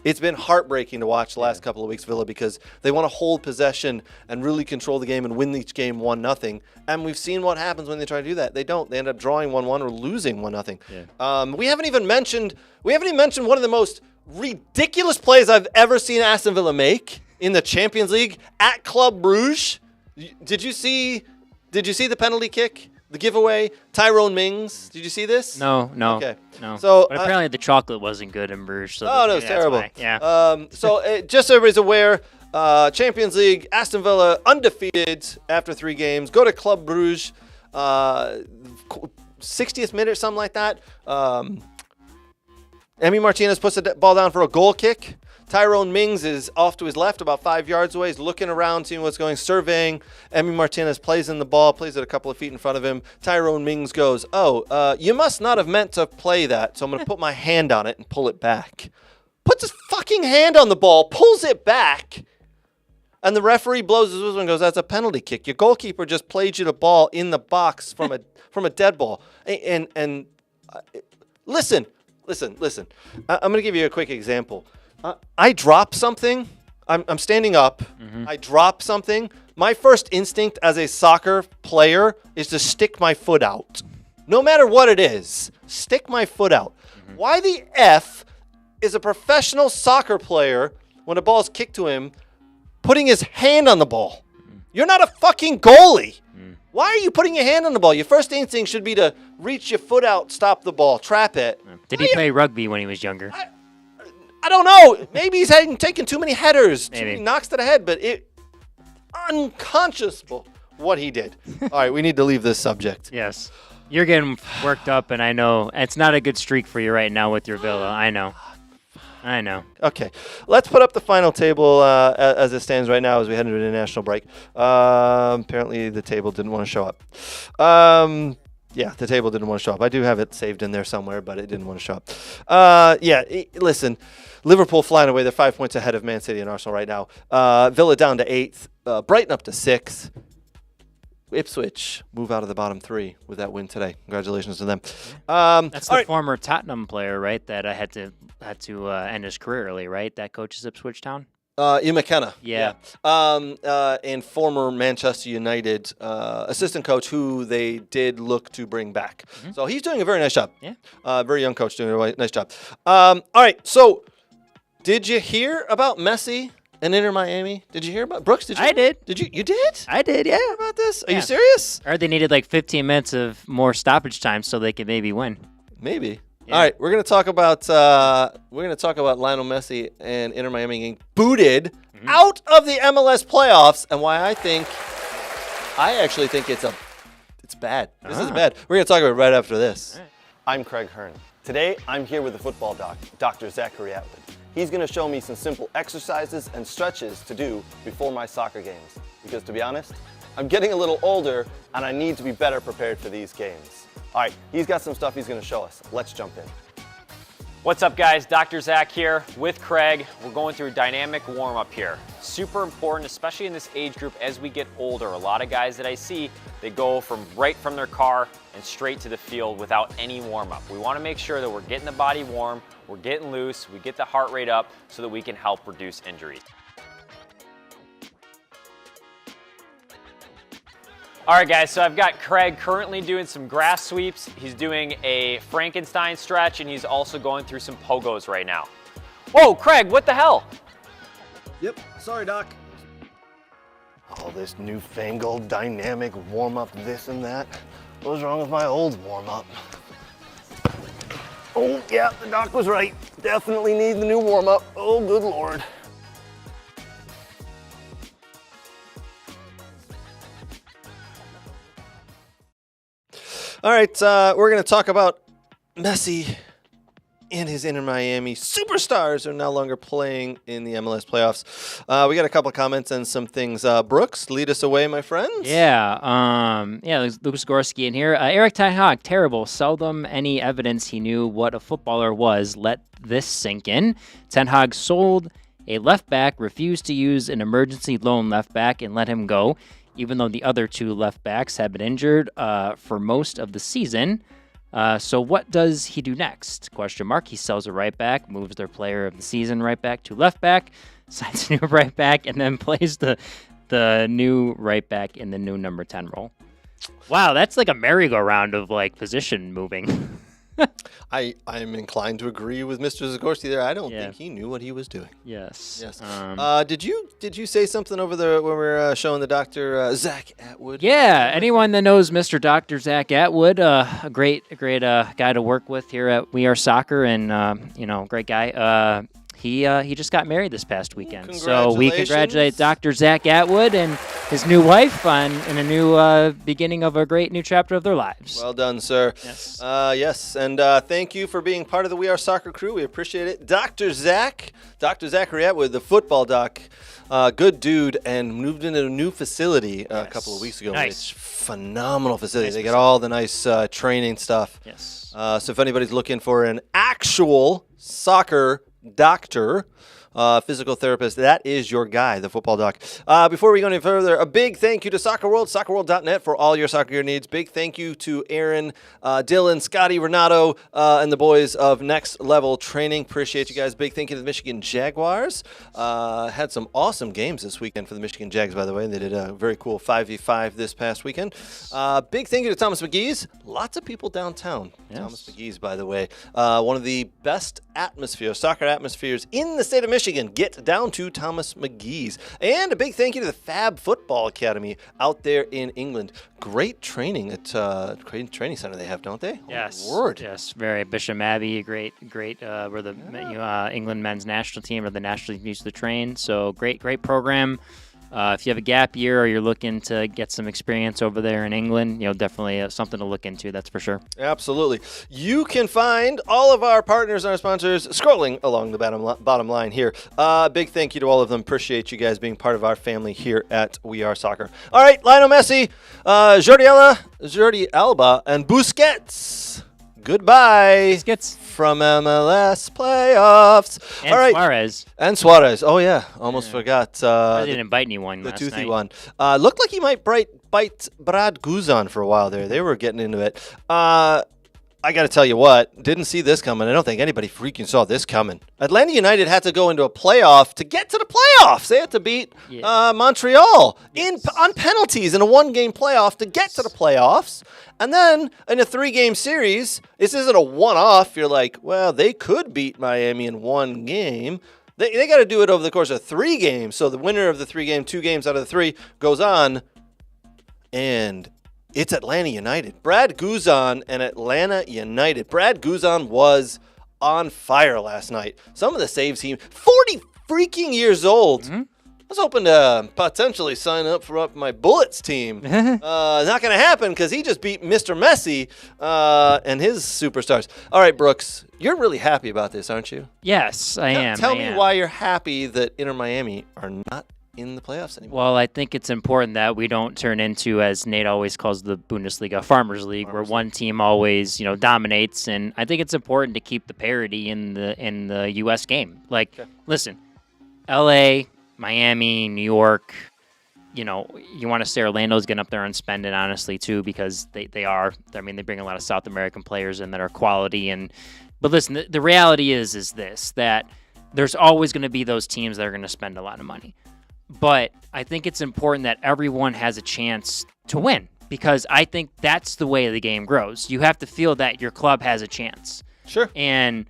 F: It's been heartbreaking to watch the last couple of weeks, Villa, because they want to hold possession and really control the game and win each game 1-0. And we've seen what happens when they try to do that. They don't. They end up drawing 1-1 or losing 1-0.
C: Yeah.
F: We haven't even mentioned one of the most ridiculous plays I've ever seen Aston Villa make in the Champions League at Club Brugge. Did you see the penalty kick? The giveaway, Tyrone Mings. Did you see this?
C: No.
F: Okay.
C: No.
F: So,
C: but apparently the chocolate wasn't good in Bruges. So
F: no,
C: maybe
F: it's
C: that's
F: terrible.
C: why. Yeah.
F: So just so everybody's aware, Champions League, Aston Villa undefeated after 3 games. Go to Club Brugge, 60th minute, something like that. Emi Martinez puts the ball down for a goal kick. Tyrone Mings is off to his left, about 5 yards away. He's looking around, seeing what's going, surveying. Emi Martinez plays in the ball, plays it a couple of feet in front of him. Tyrone Mings goes, you must not have meant to play that, so I'm going to put my hand on it and pull it back. Puts his fucking hand on the ball, pulls it back, and the referee blows his whistle and goes, that's a penalty kick. Your goalkeeper just played you the ball in the box from a dead ball. And listen. I'm going to give you a quick example. I drop something. I'm standing up. I drop something. My first instinct as a soccer player is to stick my foot out. No matter what it is, stick my foot out. Why the F is a professional soccer player, when a ball's kicked to him, putting his hand on the ball? You're not a fucking goalie. Why are you putting your hand on the ball? Your first instinct should be to reach your foot out, stop the ball, trap it.
C: Did he play rugby when he was younger?
F: I don't know. Maybe he's taken too many headers, too
C: Maybe.
F: many knocks to the head, but unconscionable what he did. All right, we need to leave this subject.
C: Yes. You're getting worked up, and I know it's not a good streak for you right now with your Villa. I know.
F: Okay, let's put up the final table as it stands right now as we head into an international break. Apparently, the table didn't want to show up. Yeah, the table didn't want to show up. I do have it saved in there somewhere, but it didn't want to show up. Listen, Liverpool flying away. They're 5 points ahead of Man City and Arsenal right now. Villa down to 8th. Brighton up to 6th. Ipswich move out of the bottom 3 with that win today. Congratulations to them.
C: That's the former Tottenham player, right? That had to end his career early, right? That coaches Ipswich Town.
F: Ian McKenna.
C: Yeah.
F: And former Manchester United assistant coach who they did look to bring back. So he's doing a very nice job.
C: Yeah.
F: Very young coach doing a nice job. All right. So did you hear about Messi and Inter Miami? Did you hear about Brooks? Did you?
C: I did.
F: Did you? You did?
C: I did, yeah.
F: Hear about this? Are
C: Yeah.
F: you serious?
C: I heard they needed like 15 minutes of more stoppage time so they could maybe win.
F: Maybe.
C: Yeah.
F: All right, we're gonna talk about Lionel Messi and Inter Miami getting booted out of the MLS playoffs, and why I actually think it's bad. This is bad. We're gonna talk about it right after this.
C: All right.
E: I'm Craig Hearn. Today, I'm here with the football doc, Dr. Zachary Atwood. He's going to show me some simple exercises and stretches to do before my soccer games. Because to be honest, I'm getting a little older and I need to be better prepared for these games. All right, he's got some stuff he's going to show us. Let's jump in.
G: What's up, guys? Dr. Zach here with Craig. We're going through a dynamic warm-up here. Super important, especially in this age group as we get older. A lot of guys that I see, they go right from their car and straight to the field without any warm-up. We want to make sure that we're getting the body warm, we're getting loose, we get the heart rate up so that we can help reduce injuries. All right, guys, so I've got Craig currently doing some grass sweeps. He's doing a Frankenstein stretch, and he's also going through some pogos right now. Whoa, Craig, what the hell?
E: Yep, sorry, Doc. All this newfangled dynamic warm-up, this and that. What was wrong with my old warm-up? Oh, yeah, the doc was right. Definitely need the new warm-up. Oh, good Lord. All right, we're going to talk about Messi and his Inter Miami superstars are no longer playing in the MLS playoffs. We got a couple of comments and some things. Brooks, lead us away, my friends.
C: There's Lucas Gorski in here. Eric Ten Hag, terrible. Seldom any evidence he knew what a footballer was. Let this sink in. Ten Hag sold a left back, refused to use an emergency loan left back, and let him go, even though the other two left backs have been injured for most of the season. So what does he do next? ? He sells a right back, moves their player of the season right back to left back, signs a new right back, and then plays the new right back in the new number 10 role. Wow, that's like a merry-go-round of position moving.
F: I'm inclined to agree with Mr. Zagorski there. I don't think he knew what he was doing.
C: Yes.
F: Did you say something over there when we were showing the Dr. Zach Atwood?
C: Yeah. Anyone that knows Mr. Dr. Zach Atwood, a great guy to work with here at We Are Soccer, and great guy. He just got married this past weekend, so we congratulate Dr. Zach Atwood and his new wife in a new beginning of a great new chapter of their lives.
F: Well done, sir.
C: Yes.
F: Yes, and thank you for being part of the We Are Soccer crew. We appreciate it. Dr. Zachary Atwood, the football doc, good dude, and moved into a new facility a couple of weeks ago.
C: Nice.
F: Phenomenal facility. They got all the nice training stuff.
C: Yes.
F: So if anybody's looking for an actual soccer doctor, physical therapist, that is your guy, the football doc. Before we go any further, a big thank you to Soccer World, soccerworld.net for all your soccer gear needs. Big thank you to Aaron, Dylan, Scotty, Renato, and the boys of Next Level Training. Appreciate you guys. Big thank you to the Michigan Jaguars. Had some awesome games this weekend for the Michigan Jags, by the way. They did a very cool 5v5 this past weekend. Big thank you to Thomas McGee's. Lots of people downtown. Yes. Thomas McGee's, by the way. One of the best soccer atmospheres in the state of Michigan. Get down to Thomas McGee's. And a big thank you to the Fab Football Academy out there in England. Great training at great training center they have, don't they?
C: Yes.
F: Oh, Lord.
C: Yes. Very Bishop Abbey. Great. We're the England men's national team, or the national team used to train. So great program. If you have a gap year or you're looking to get some experience over there in England, definitely something to look into, that's for sure.
F: Absolutely. You can find all of our partners and our sponsors scrolling along the bottom line here. Big thank you to all of them. Appreciate you guys being part of our family here at We Are Soccer. All right, Lionel Messi, Jordi Alba, and Busquets. Goodbye.
C: Busquets.
F: From MLS playoffs.
C: And
F: all right.
C: Suarez.
F: And Suarez. Oh, yeah. Almost forgot.
C: I didn't invite anyone
F: the
C: last
F: toothy
C: night.
F: one. Looked like he might bite Brad Guzan for a while there. They were getting into it. I got to tell you what, didn't see this coming. I don't think anybody freaking saw this coming. Atlanta United had to go into a playoff to get to the playoffs. They had to beat Montreal on penalties in a one-game playoff to get to the playoffs. And then in a three-game series, this isn't a one-off. You're like, well, they could beat Miami in one game. They got to do it over the course of 3 games. So the winner of the 3 game, 2 games out of the 3 goes on. And it's Atlanta United. Brad Guzan and Atlanta United. Brad Guzan was on fire last night. Some of the saves 40 freaking years old. Mm-hmm. I was hoping to potentially sign up for my Bullets team. Not going to happen because he just beat Mr. Messi and his superstars. All right, Brooks, you're really happy about this, aren't you?
C: Yes, I am.
F: Tell me why you're happy that Inter Miami are not in the playoffs anymore.
C: Well, I think it's important that we don't turn into, as Nate always calls the Bundesliga, Farmers League, where one team always, dominates. And I think it's important to keep the parity in the U.S. game. Like, listen, L.A., Miami, New York, you want to say Orlando's getting up there and spending, honestly, too, because they are. I mean, they bring a lot of South American players in that are quality. But listen, the reality is this, that there's always going to be those teams that are going to spend a lot of money. But I think it's important that everyone has a chance to win, because I think that's the way the game grows. You have to feel that your club has a chance.
F: Sure.
C: And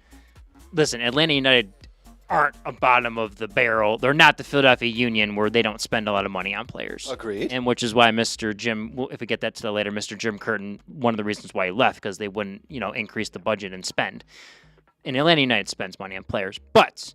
C: listen, Atlanta United aren't a bottom of the barrel. They're not the Philadelphia Union, where they don't spend a lot of money on players.
F: Agreed.
C: And which is why Mr. Jim, if we get that to that later, Mr. Jim Curtin, one of the reasons why he left, because they wouldn't, increase the budget and spend. And Atlanta United spends money on players. But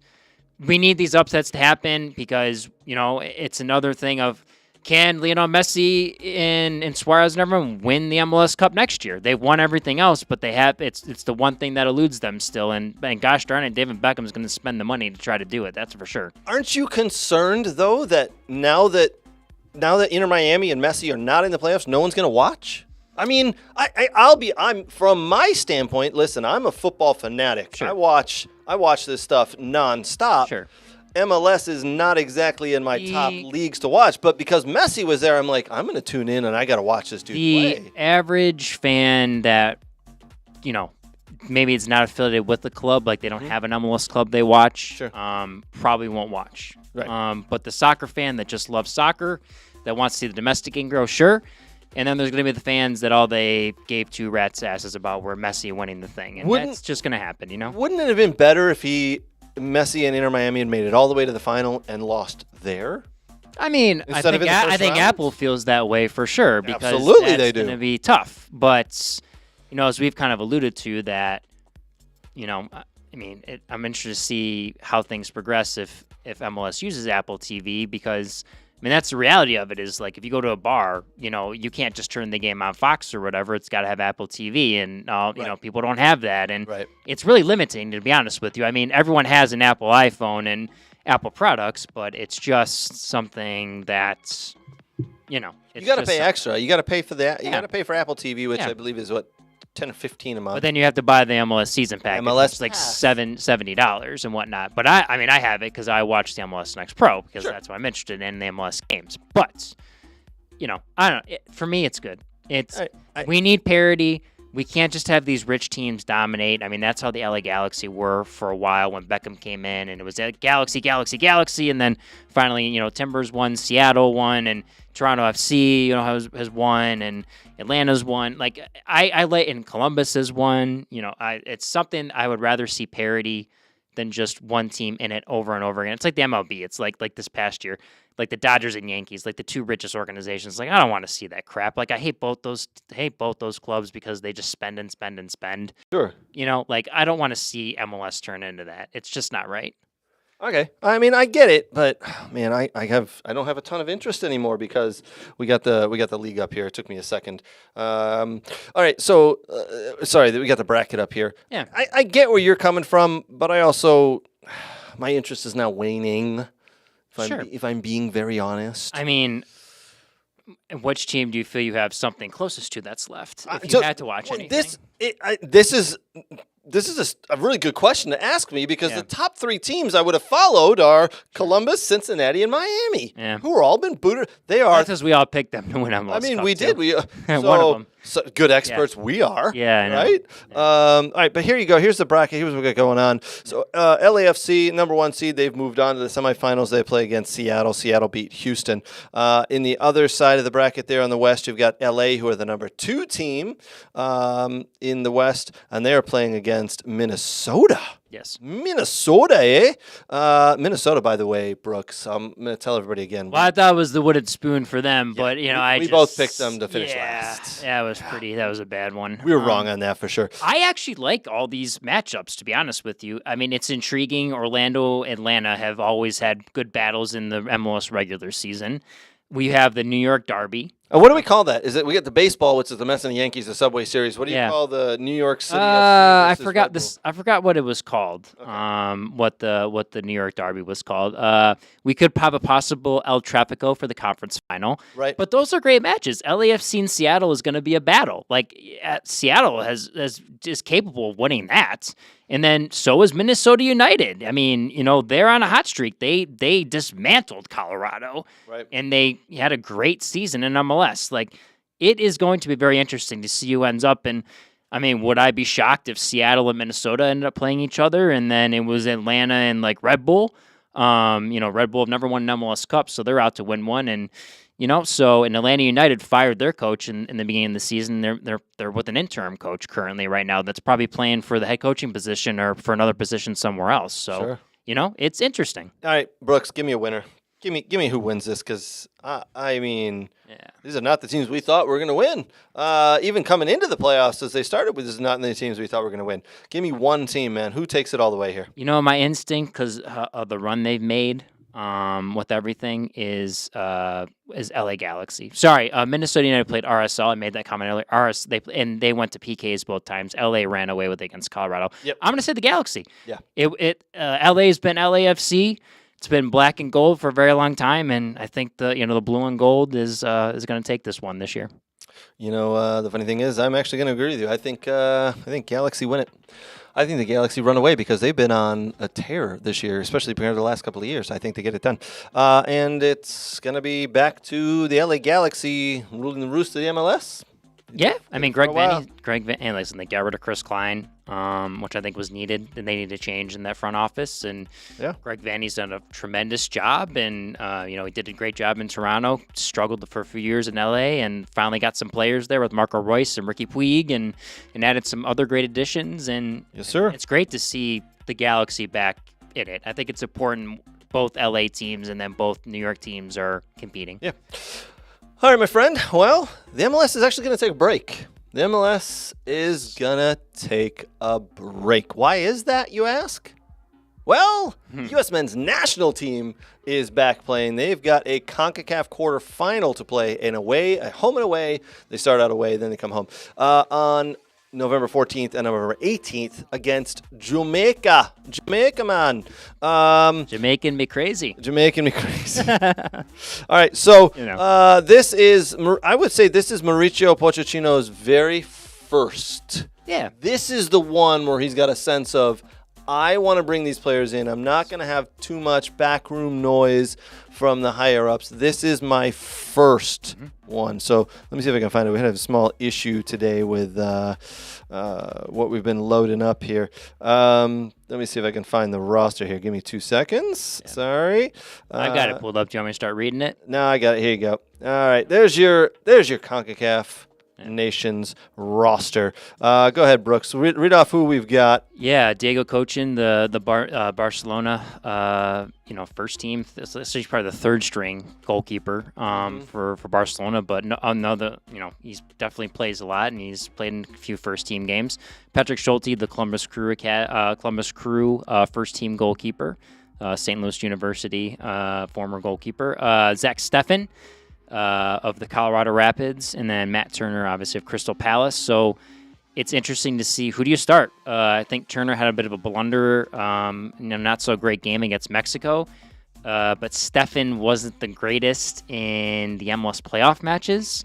C: we need these upsets to happen, because, it's another thing of, can Lionel Messi and Suarez and everyone win the MLS Cup next year? They've won everything else, but it's the one thing that eludes them still. And gosh darn it, David Beckham's going to spend the money to try to do it. That's for sure.
F: Aren't you concerned, though, that now that Inter Miami and Messi are not in the playoffs, no one's going to watch? I mean, I'm from my standpoint. Listen, I'm a football fanatic.
C: Sure.
F: I watch this stuff nonstop.
C: Sure.
F: MLS is not exactly in my top leagues to watch, but because Messi was there, I'm like, I'm going to tune in and I got to watch this dude play.
C: The average fan that, maybe it's not affiliated with the club, like they don't have an MLS club they watch,
F: Sure.
C: Probably won't watch.
F: Right.
C: But the soccer fan that just loves soccer, that wants to see the domestic game grow, sure. And then there's going to be the fans that all they gave two rats' asses about were Messi winning the thing. And that's just going to happen,
F: Wouldn't it have been better if Messi and Inter Miami had made it all the way to the final and lost there?
C: I mean, I think Apple feels that way for sure, because
F: Absolutely
C: that's
F: they do.
C: going to be tough. But, as we've kind of alluded to that, I'm interested to see how things progress if MLS uses Apple TV, because that's the reality of it, is like, if you go to a bar, you can't just turn the game on Fox or whatever. It's got to have Apple TV, and people don't have that, and it's really limiting, to be honest with you. I mean, everyone has an Apple iPhone and Apple products, but it's just something that, you
F: got to pay extra. You got to pay for that. You got to pay for Apple TV, which I believe is what, $10 or $15 a month.
C: But then you have to buy the MLS season package.
F: MLS
C: it's like $70 and whatnot. But I have it because I watch the MLS Next Pro, because that's what I'm interested in, the MLS games. But, I don't know. For me, it's good. We need parity. We can't just have these rich teams dominate. I mean, that's how the LA Galaxy were for a while when Beckham came in, and it was Galaxy, and then finally, Timbers won, Seattle won, and Toronto FC, has won, and Atlanta's won. Like, I like, and Columbus has won. It's something I would rather see parity than just one team in it over and over again. It's like the MLB. It's like this past year, like the Dodgers and Yankees, like the two richest organizations. Like, I don't want to see that crap. Like, I hate both those clubs because they just spend and spend and spend.
F: Sure.
C: Like, I don't want to see MLS turn into that. It's just not right.
F: Okay. I mean, I get it, but man, I don't have a ton of interest anymore, because we got the league up here. It took me a second. All right. So, sorry that we got the bracket up here.
C: Yeah.
F: I get where you're coming from, but I also, my interest is now waning. If I'm being very honest.
C: I mean, which team do you feel you have something closest to that's left? If you had to watch anything.
F: This is a really good question to ask me, because the top three teams I would have followed are Columbus, Cincinnati, and Miami, who are all been booted. They are.
C: That's because we all picked them to win MLS.
F: I mean,
C: Cup
F: we
C: too.
F: did. We
C: one of them.
F: So good experts we are.
C: Yeah, I know.
F: Right?
C: Yeah.
F: All right, but here you go. Here's the bracket. Here's what we got going on. So LAFC, number one seed, they've moved on to the semifinals. They play against Seattle. Seattle beat Houston. In the other side of the bracket there on the West, you've got LA, who are the number 2 team in the West, and they're playing against Minnesota.
C: Yes.
F: Minnesota, eh? Minnesota, by the way, Brooks. I'm going to tell everybody again.
C: Well, I thought it was the wooden spoon for them, but
F: we both picked them to finish last.
C: Yeah, that was a bad one.
F: We were wrong on that for sure.
C: I actually like all these matchups, to be honest with you. I mean, it's intriguing. Orlando, Atlanta have always had good battles in the MLS regular season. We have the New York Derby.
F: And what do we call that? Is it we get the baseball, which is the Mets and the Yankees, the Subway Series. What do you call the New York City?
C: I
F: FC
C: forgot
F: Red Bull?
C: this. I forgot what it was called.
F: Okay.
C: What the New York Derby was called. We could have a possible El Trafico for the conference final.
F: Right.
C: But those are great matches. LAFC and Seattle is going to be a battle. Like Seattle is capable of winning that. And then so is Minnesota United. I mean, they're on a hot streak. They dismantled Colorado.
F: Right.
C: And they had a great season in MLS. Like, it is going to be very interesting to see who ends up. And, I mean, would I be shocked if Seattle and Minnesota ended up playing each other and then it was Atlanta and, like, Red Bull? Red Bull have never won an MLS Cup, so they're out to win one. And, and Atlanta United fired their coach in the beginning of the season. They're with an interim coach currently right now that's probably playing for the head coaching position or for another position somewhere else. So, it's interesting.
F: All right, Brooks, give me a winner. Give me who wins this, because I mean, these are not the teams we thought were going to win. Even coming into the playoffs as they started with, this is not the teams we thought were going to win. Give me one team, man. Who takes it all the way here?
C: My instinct, because of the run they've made with everything, is LA Galaxy. Sorry, Minnesota United played RSL. I made that comment earlier. They went to PKs both times. LA ran away with it against Colorado.
F: Yep.
C: I'm going to say the Galaxy.
F: Yeah.
C: LA's been LAFC. It's been black and gold for a very long time, and I think the blue and gold is going to take this one this year.
F: The funny thing is, I'm actually going to agree with you. I think Galaxy win it. I think the Galaxy run away because they've been on a tear this year, especially compared to the last couple of years. I think they get it done. And it's going to be back to the LA Galaxy ruling the roost of the MLS.
C: Yeah, I mean, listen, they got rid of Chris Klein, which I think was needed, and they need to change in that front office. And Greg Vanny's done a tremendous job, and he did a great job in Toronto. Struggled for a few years in LA, and finally got some players there with Marco Royce and Ricky Puig, and added some other great additions. And
F: yes, sir,
C: it's great to see the Galaxy back in it. I think it's important both LA teams and then both New York teams are competing.
F: Yeah. All right, my friend. Well, the MLS is actually going to take a break. The MLS is going to take a break. Why is that, you ask? Well, U.S. men's national team is back playing. They've got a CONCACAF quarterfinal to play, a home and away. They start out away, then they come home. On November 14th and November 18th against Jamaica. Jamaica, man.
C: Jamaican me crazy.
F: Jamaican me crazy. All right, so this is, I would say this is Mauricio Pochettino's very first.
C: Yeah.
F: This is the one where he's got a sense of, I want to bring these players in. I'm not going to have too much backroom noise from the higher-ups. This is my first one. So let me see if I can find it. We had a small issue today with what we've been loading up here. Let me see if I can find the roster here. Give me 2 seconds. Yeah. Sorry.
C: I've got it pulled up. Do you want me to start reading it?
F: No, I got it. Here you go. All right. There's your CONCACAF Nations roster. Go ahead, Brooks. Read off who we've got.
C: Yeah, Diego Cochin, the Barcelona, first team. So he's probably the third string goalkeeper for Barcelona. But he's definitely plays a lot, and he's played in a few first team games. Patrick Schulte, the Columbus Crew first team goalkeeper, St. Louis University former goalkeeper. Zach Steffen. Of the Colorado Rapids, and then Matt Turner, obviously, of Crystal Palace. So it's interesting to see, who do you start? I think Turner had a bit of a blunder, not so great game against Mexico, but Steffen wasn't the greatest in the MLS playoff matches.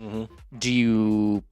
C: Do you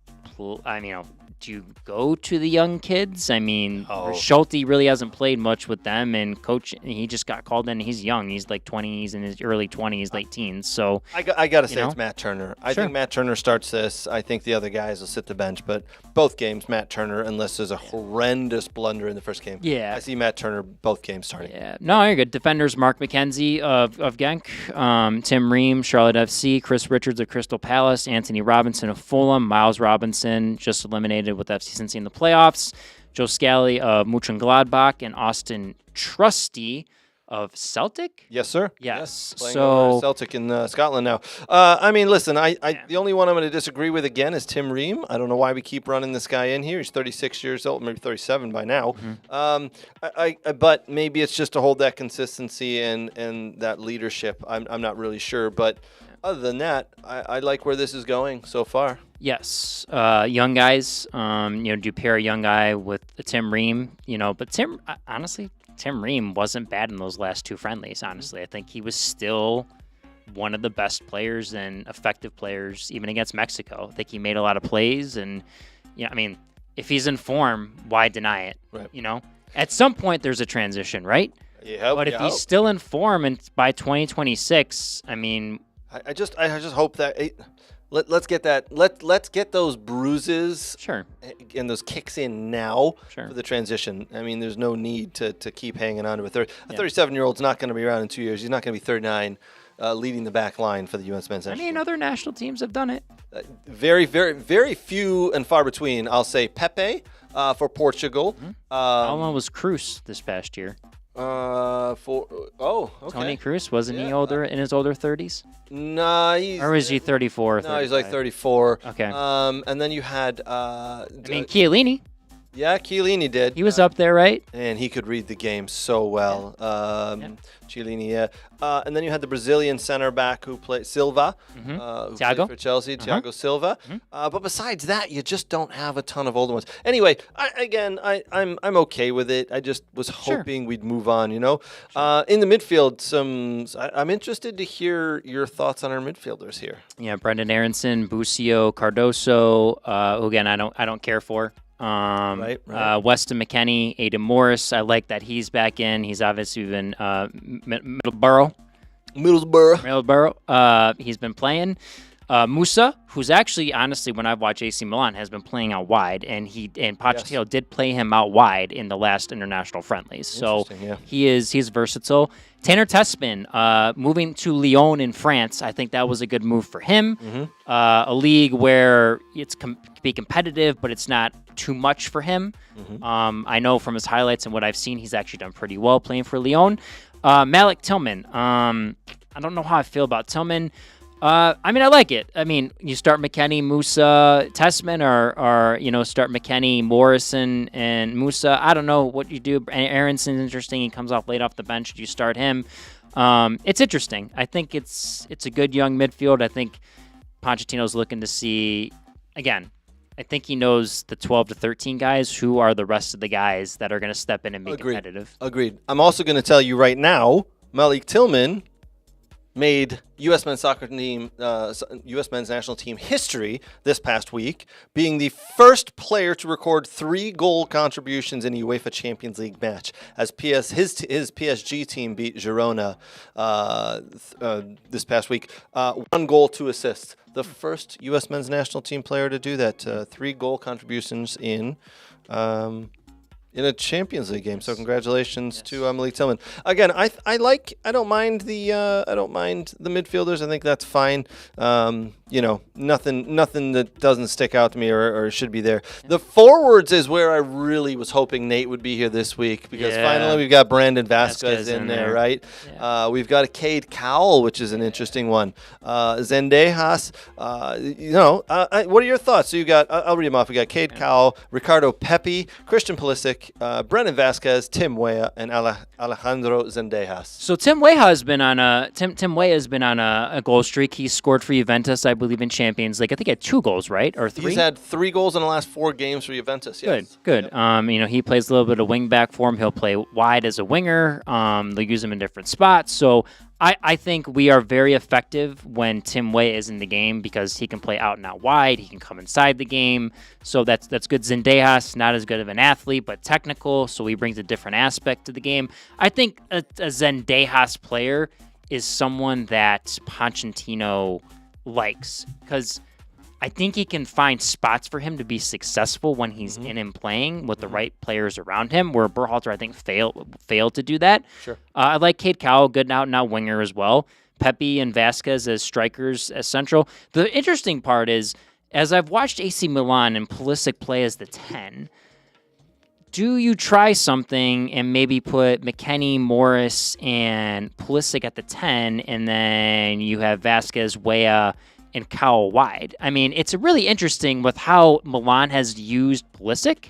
C: go to the young kids? I mean, Schulte really hasn't played much with them, and he just got called in. He's young. He's like 20s, he's in his early 20s, late teens. So
F: I got to say it's Matt Turner. I think Matt Turner starts this. I think the other guys will sit the bench, but both games, Matt Turner, unless there's a horrendous blunder in the first game.
C: Yeah.
F: I see Matt Turner both games starting.
C: Yeah. No, you're good. Defenders, Mark McKenzie of Genk, Tim Ream, Charlotte FC, Chris Richards of Crystal Palace, Anthony Robinson of Fulham, Miles Robinson just eliminated with FC Cincy in the playoffs, Joe Scally of Mönchengladbach, and Austin Trusty of Celtic.
F: Yes, sir.
C: Yes.
F: Playing over Celtic in Scotland now. I mean, listen, the only one I'm going to disagree with again is Tim Ream. I don't know why we keep running this guy in here. He's 36 years old, maybe 37 by now. But maybe it's just to hold that consistency and that leadership. I'm not really sure, but Other than that, I like where this is going so far.
C: Yes, young guys. Do pair a young guy with Tim Ream. But honestly, Tim Ream wasn't bad in those last two friendlies. Honestly, I think he was still one of the best players and effective players, even against Mexico. I think he made a lot of plays, and if he's in form, why deny it?
F: Right.
C: At some point there's a transition, right?
F: Yeah.
C: But if he's still in form, and by 2026,
F: I just hope that let's get that let's get those bruises
C: sure
F: and those kicks in now
C: Sure.
F: for the transition. There's no need to keep hanging on to a 37-year-old's not going to be around in 2 years. He's not going to be 39 leading the back line for the U.S. men's national team.
C: Other national teams have done it.
F: Very, very, very few and far between. I'll say Pepe for Portugal.
C: Mm-hmm. How long was Cruz this past year?
F: Okay.
C: Tony Cruz, wasn't he
F: Yeah.
C: older in his older 30s?
F: Nah,
C: Or was he 34?
F: No, he's like 34.
C: Okay.
F: And then you had
C: Chiellini.
F: yeah, Chiellini did.
C: He was up there, right?
F: And he could read the game so well. Chiellini, yeah. And then you had the Brazilian center back who played Silva, who
C: Thiago?
F: played for Chelsea, Thiago Silva. But besides that, you just don't have a ton of older ones. Anyway, I'm okay with it. I just was hoping we'd move on. In the midfield, I'm interested to hear your thoughts on our midfielders here.
C: Yeah, Brendan Aronson, Busio, Cardoso. Who again, I don't care for.
F: Right.
C: Weston McKennie, Aidan Morris. I like that he's back in. He's obviously been Middlesbrough. He's been playing. Musa, who's actually, honestly, when I've watched AC Milan, has been playing out wide, and Pochettino did play him out wide in the last international friendlies. So he's versatile. Tanner Tessman, moving to Lyon in France, I think that was a good move for him. A league where it's be competitive, but it's not too much for him. I know from his highlights and what I've seen, he's actually done pretty well playing for Lyon. Malik Tillman, I don't know how I feel about Tillman. I like it. You start McKennie, Musa, Tessman, or start McKennie, Morrison, and Musa. I don't know what you do. Aronson's interesting. He comes off late off the bench. Do you start him? It's interesting. I think it's a good young midfield. I think Pochettino's looking to see, again, I think he knows the 12 to 13 guys who are the rest of the guys that are going to step in and be competitive.
F: Agreed. I'm also going to tell you right now, Malik Tillman made U.S. men's U.S. men's national team history this past week, being the first player to record 3 goal contributions in a UEFA Champions League match, as his PSG team beat Girona this past week. 1 goal, 2 assists. The first U.S. men's national team player to do that. 3 goal contributions in a Champions League game. So congratulations to Malik Tillman. Again, I don't mind the midfielders. I think that's fine. Nothing that doesn't stick out to me or should be there. The forwards is where I really was hoping Nate would be here this week, because finally we've got Brandon Vasquez in there, right? Yeah. We've got a Cade Cowell, which is an interesting one. Zendejas. What are your thoughts? So you got, I'll read them off. We got Cade Cowell, Ricardo Pepi, Christian Pulisic, Brendan Vasquez, Tim Weah, and Alejandro Zendejas.
C: So Tim Weah has been on a goal streak. He scored for Juventus, I believe, in Champions League. I think he had 2 goals, right? Or 3?
F: He's had 3 goals in the last 4 games for Juventus. Yes.
C: Good. Yep. He plays a little bit of wing back for him. He'll play wide as a winger. They'll use him in different spots. So I think we are very effective when Tim Weah is in the game, because he can play out and out wide. He can come inside the game. So that's good. Zendejas, not as good of an athlete, but technical. So he brings a different aspect to the game. I think a Zendejas player is someone that Pochettino likes, because I think he can find spots for him to be successful when he's in and playing with the right players around him, where Berhalter, I think, failed to do that.
F: Sure.
C: I like Cade Cowell, good out-and-out winger as well. Pepe and Vasquez as strikers, as central. The interesting part is, as I've watched AC Milan and Pulisic play as the 10, do you try something and maybe put McKennie, Morris, and Pulisic at the 10, and then you have Vasquez, Weah, and Cowell wide? It's really interesting with how Milan has used Pulisic.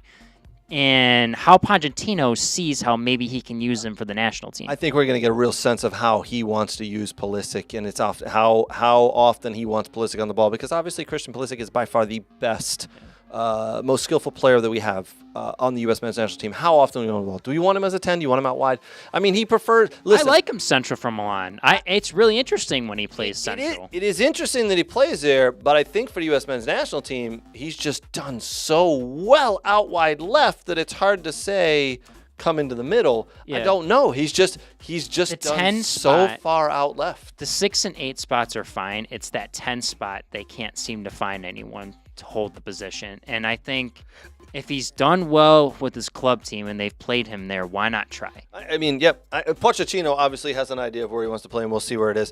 C: and how Pochettino sees how maybe he can use him for the national team.
F: I think we're going to get a real sense of how he wants to use Pulisic, and it's often how often he wants Pulisic on the ball, because obviously Christian Pulisic is by far the best, most skillful player that we have on the U.S. men's national team. How often do we want him on the ball? Do we want him as a 10? Do you want him out wide? I mean, he preferred. Listen,
C: I like him central from Milan. It's really interesting when he plays central.
F: It is interesting that he plays there, but I think for the U.S. men's national team, he's just done so well out wide left that it's hard to say come into the middle.
C: Yeah.
F: I don't know. He's just
C: The
F: done
C: 10
F: so
C: spot,
F: far out left.
C: The 6 and 8 spots are fine. It's that 10 spot they can't seem to find anyone to hold the position. And I think if he's done well with his club team and they've played him there, why not try?
F: I mean, yep. Pochettino obviously has an idea of where he wants to play, and we'll see where it is.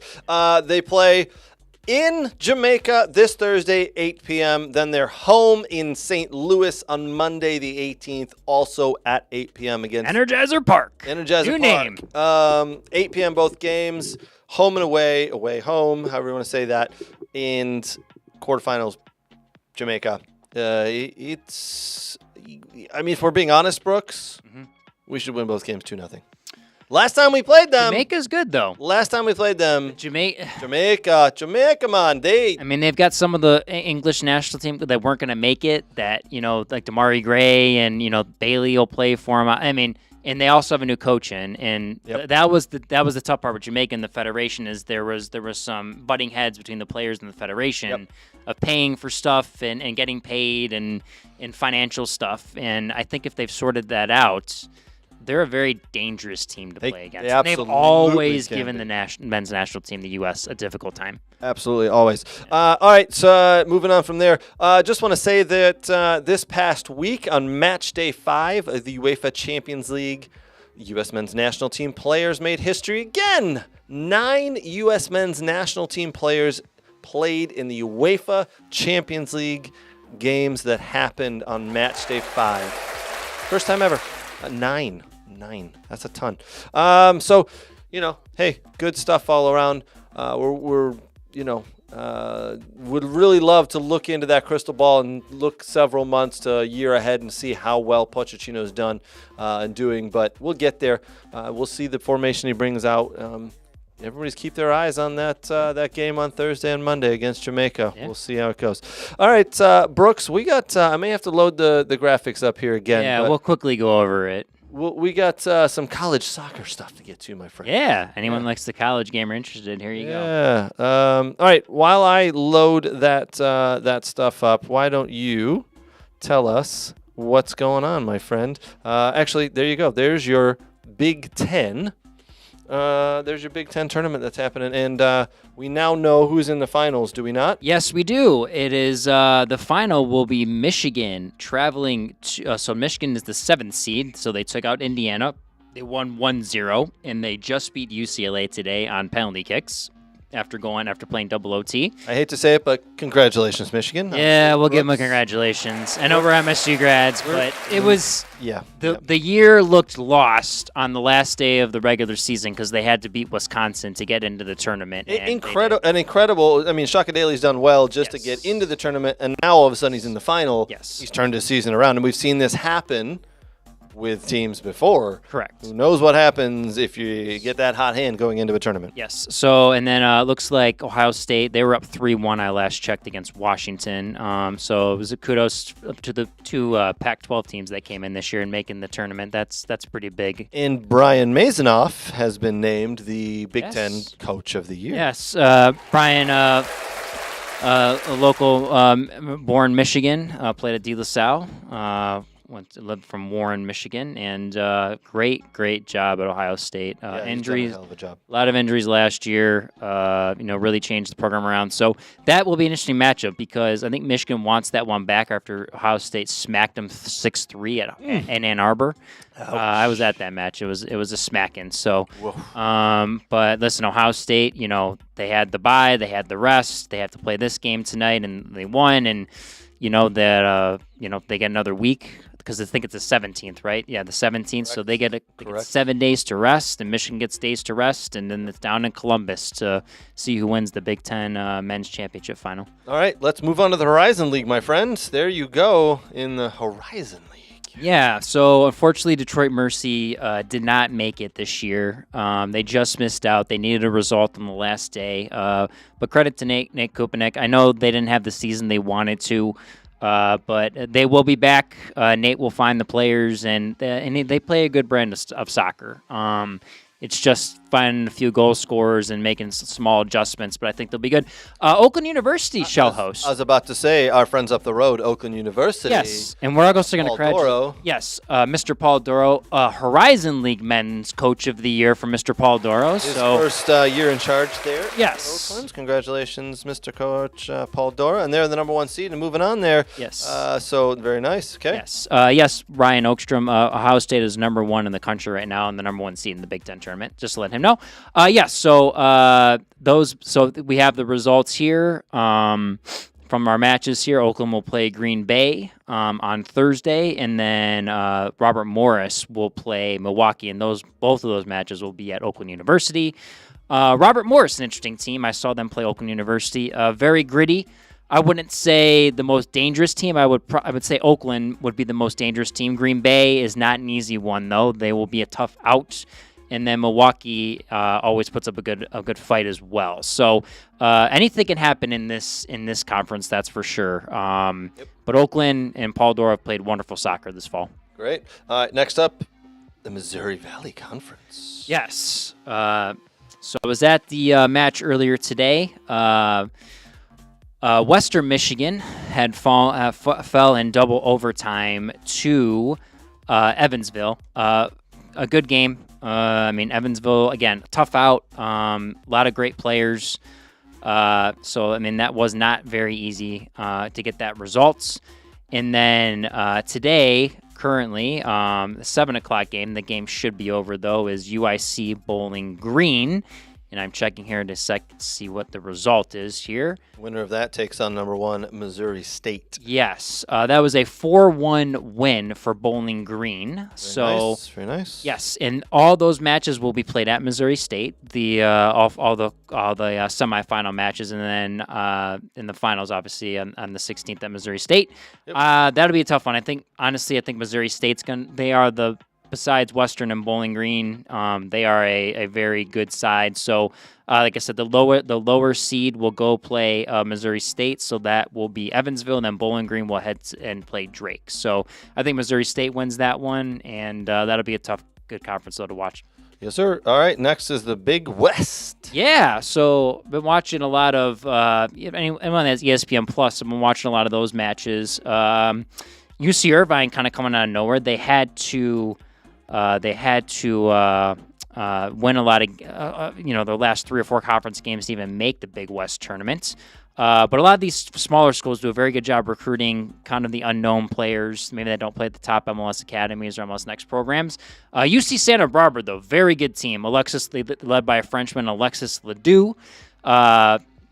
F: They play in Jamaica this Thursday, 8 p.m. Then they're home in St. Louis on Monday, the 18th, also at 8 p.m. against
C: Energizer Park.
F: Energizer
C: New
F: Park.
C: name.
F: 8 p.m. both games, home and away, away home, however you want to say that. And quarterfinals, Jamaica. I mean, if we're being honest, Brooks, we should win both games 2-0. Last time we played them.
C: Jamaica's good, though.
F: Last time we played them.
C: Jamaica,
F: Man.
C: they've got some of the English national team that weren't going to make it, that, like Damari Gray and, Bailey will play for them. I mean, and they also have a new coach in, and that was the tough part with Jamaica and the federation, is there was some butting heads between the players and the federation of paying for stuff and getting paid and financial stuff. And I think if they've sorted that out, they're a very dangerous team to play against. And they've always given the men's national team, the U.S., a difficult time.
F: Absolutely, always. All right, so moving on from there. Just want to say that this past week on match day 5 of the UEFA Champions League, U.S. men's national team players made history again. 9 U.S. men's national team players played in the UEFA Champions League games that happened on match day 5. First time ever. 9. That's a ton. So, hey, good stuff all around. We're would really love to look into that crystal ball and look several months to a year ahead and see how well Pochettino's done and doing. But we'll get there. We'll see the formation he brings out. Everybody's keep their eyes on that game on Thursday and Monday against Jamaica. Yeah. We'll see how it goes. All right, Brooks, we got I may have to load the graphics up here again.
C: Yeah, we'll quickly go over it.
F: We got some college soccer stuff to get to, my friend.
C: Yeah, anyone likes the college game or interested, here you go.
F: Yeah. All right, while I load that stuff up, why don't you tell us what's going on, my friend? Actually, there you go. There's your Big Ten. There's your Big Ten tournament that's happening, and we now know who's in the finals, do we not?
C: Yes, we do. It is the final will be Michigan traveling to, so Michigan is the 7th seed, so they took out Indiana. They won 1-0, and they just beat UCLA today on penalty kicks after playing double OT.
F: I hate to say it, but congratulations, Michigan.
C: Yeah, we'll give them a congratulations. I know we're MSU grads, but it was the year looked lost on the last day of the regular season because they had to beat Wisconsin to get into the tournament.
F: Incredible! I mean, Shakadeli's done well just to get into the tournament, and now all of a sudden he's in the final.
C: Yes,
F: he's turned his season around, and we've seen this happen with teams before.
C: Correct.
F: Who knows what happens if you get that hot hand going into a tournament.
C: Yes. So, and then it looks like Ohio State, they were up 3-1 I last checked against Washington. So it was a kudos to the two Pac-12 teams that came in this year and making the tournament. That's pretty big.
F: And Brian Mazonoff has been named the Big Ten Coach of the Year.
C: Yes. Brian, a local born Michigan, played at De La Salle. Lived from Warren, Michigan, and great job at Ohio State. Injuries,
F: he's done a hell of a job.
C: A lot of injuries last year. Really changed the program around. So that will be an interesting matchup because I think Michigan wants that one back after Ohio State smacked them 6-3 in Ann Arbor. I was at that match. It was a smacking. So, but listen, Ohio State, they had the bye, they had the rest, they have to play this game tonight, and they won, and they get another week. Because I think it's the 17th, right? Yeah, the 17th. Correct. So they get 7 days to rest, and Michigan gets days to rest, and then it's down in Columbus to see who wins the Big Ten men's championship final.
F: All right, let's move on to the Horizon League, my friends. There you go in the Horizon League.
C: Yeah, so unfortunately, Detroit Mercy did not make it this year. They just missed out. They needed a result on the last day. But credit to Nate Kupanek. I know they didn't have the season they wanted to, but they will be back. Nate will find the players, and they play a good brand of soccer. It's just finding a few goal scorers and making small adjustments, but I think they'll be good. Oakland University shall host.
F: I was about to say, our friends up the road, Oakland University.
C: Yes, and we're also going to credit. Yes, Mr. Paul Doro, Horizon League Men's Coach of the Year for Mr. Paul Doro.
F: His first year in charge there.
C: Yes.
F: Oakland. Congratulations, Mr. Coach Paul Doro. And they're the number 1 seed and moving on there.
C: Yes.
F: So very nice. Okay.
C: Yes. Yes, Ryan Oakstrom, Ohio State is number 1 in the country right now and the number 1 seed in the Big Ten tournament. Just to let him know. Yes. So we have the results here from our matches here. Oakland will play Green Bay on Thursday, and then Robert Morris will play Milwaukee, and both of those matches will be at Oakland University. Robert Morris, an interesting team. I saw them play Oakland University. Very gritty. I wouldn't say the most dangerous team. I would say Oakland would be the most dangerous team. Green Bay is not an easy one, though. They will be a tough out. And then Milwaukee always puts up a good fight as well. So anything can happen in this conference, that's for sure. But Oakland and Paul Doro have played wonderful soccer this fall.
F: Great. Next up, the Missouri Valley Conference.
C: Yes. So I was at the match earlier today. Western Michigan had fell in double overtime to Evansville. A good game. Evansville, again, tough out, a lot of great players. That was not very easy to get that results. And then today, currently, the 7 o'clock game, the game should be over, though, is UIC Bowling Green. And I'm checking here to see what the result is here.
F: Winner of that takes on number 1, Missouri State.
C: Yes, that was a 4-1 win for Bowling Green.
F: Very nice.
C: Yes, and all those matches will be played at Missouri State. All the semifinal matches, and then in the finals, obviously on the 16th at Missouri State. Yep. That'll be a tough one. I think Missouri State's besides Western and Bowling Green, they are a very good side. So, like I said, the lower seed will go play Missouri State, so that will be Evansville, and then Bowling Green will head and play Drake. So I think Missouri State wins that one, and that'll be a good conference though to watch.
F: Yes, sir. All right, next is the Big West.
C: Yeah, so been watching a lot of anyone that has ESPN Plus. I've been watching a lot of those matches. UC Irvine kind of coming out of nowhere. They had to win a lot of, their last 3 or 4 conference games to even make the Big West tournament. But a lot of these smaller schools do a very good job recruiting kind of the unknown players, maybe that don't play at the top MLS academies or MLS Next programs. UC Santa Barbara, though, very good team. Led by a Frenchman, Alexis Ledoux.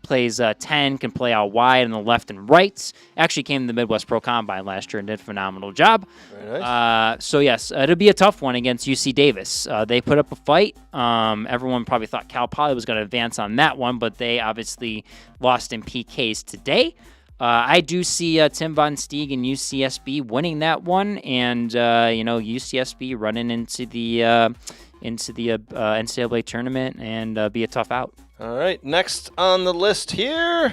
C: Plays 10, can play out wide on the left and right. Actually came to the Midwest Pro Combine last year and did a phenomenal job.
F: Very nice.
C: Yes, it'll be a tough one against UC Davis. They put up a fight. Everyone probably thought Cal Poly was going to advance on that one, but they obviously lost in PKs today. I do see Tim Von Steeg and UCSB winning that one, and UCSB running into the NCAA tournament and be a tough out.
F: All right, next on the list here,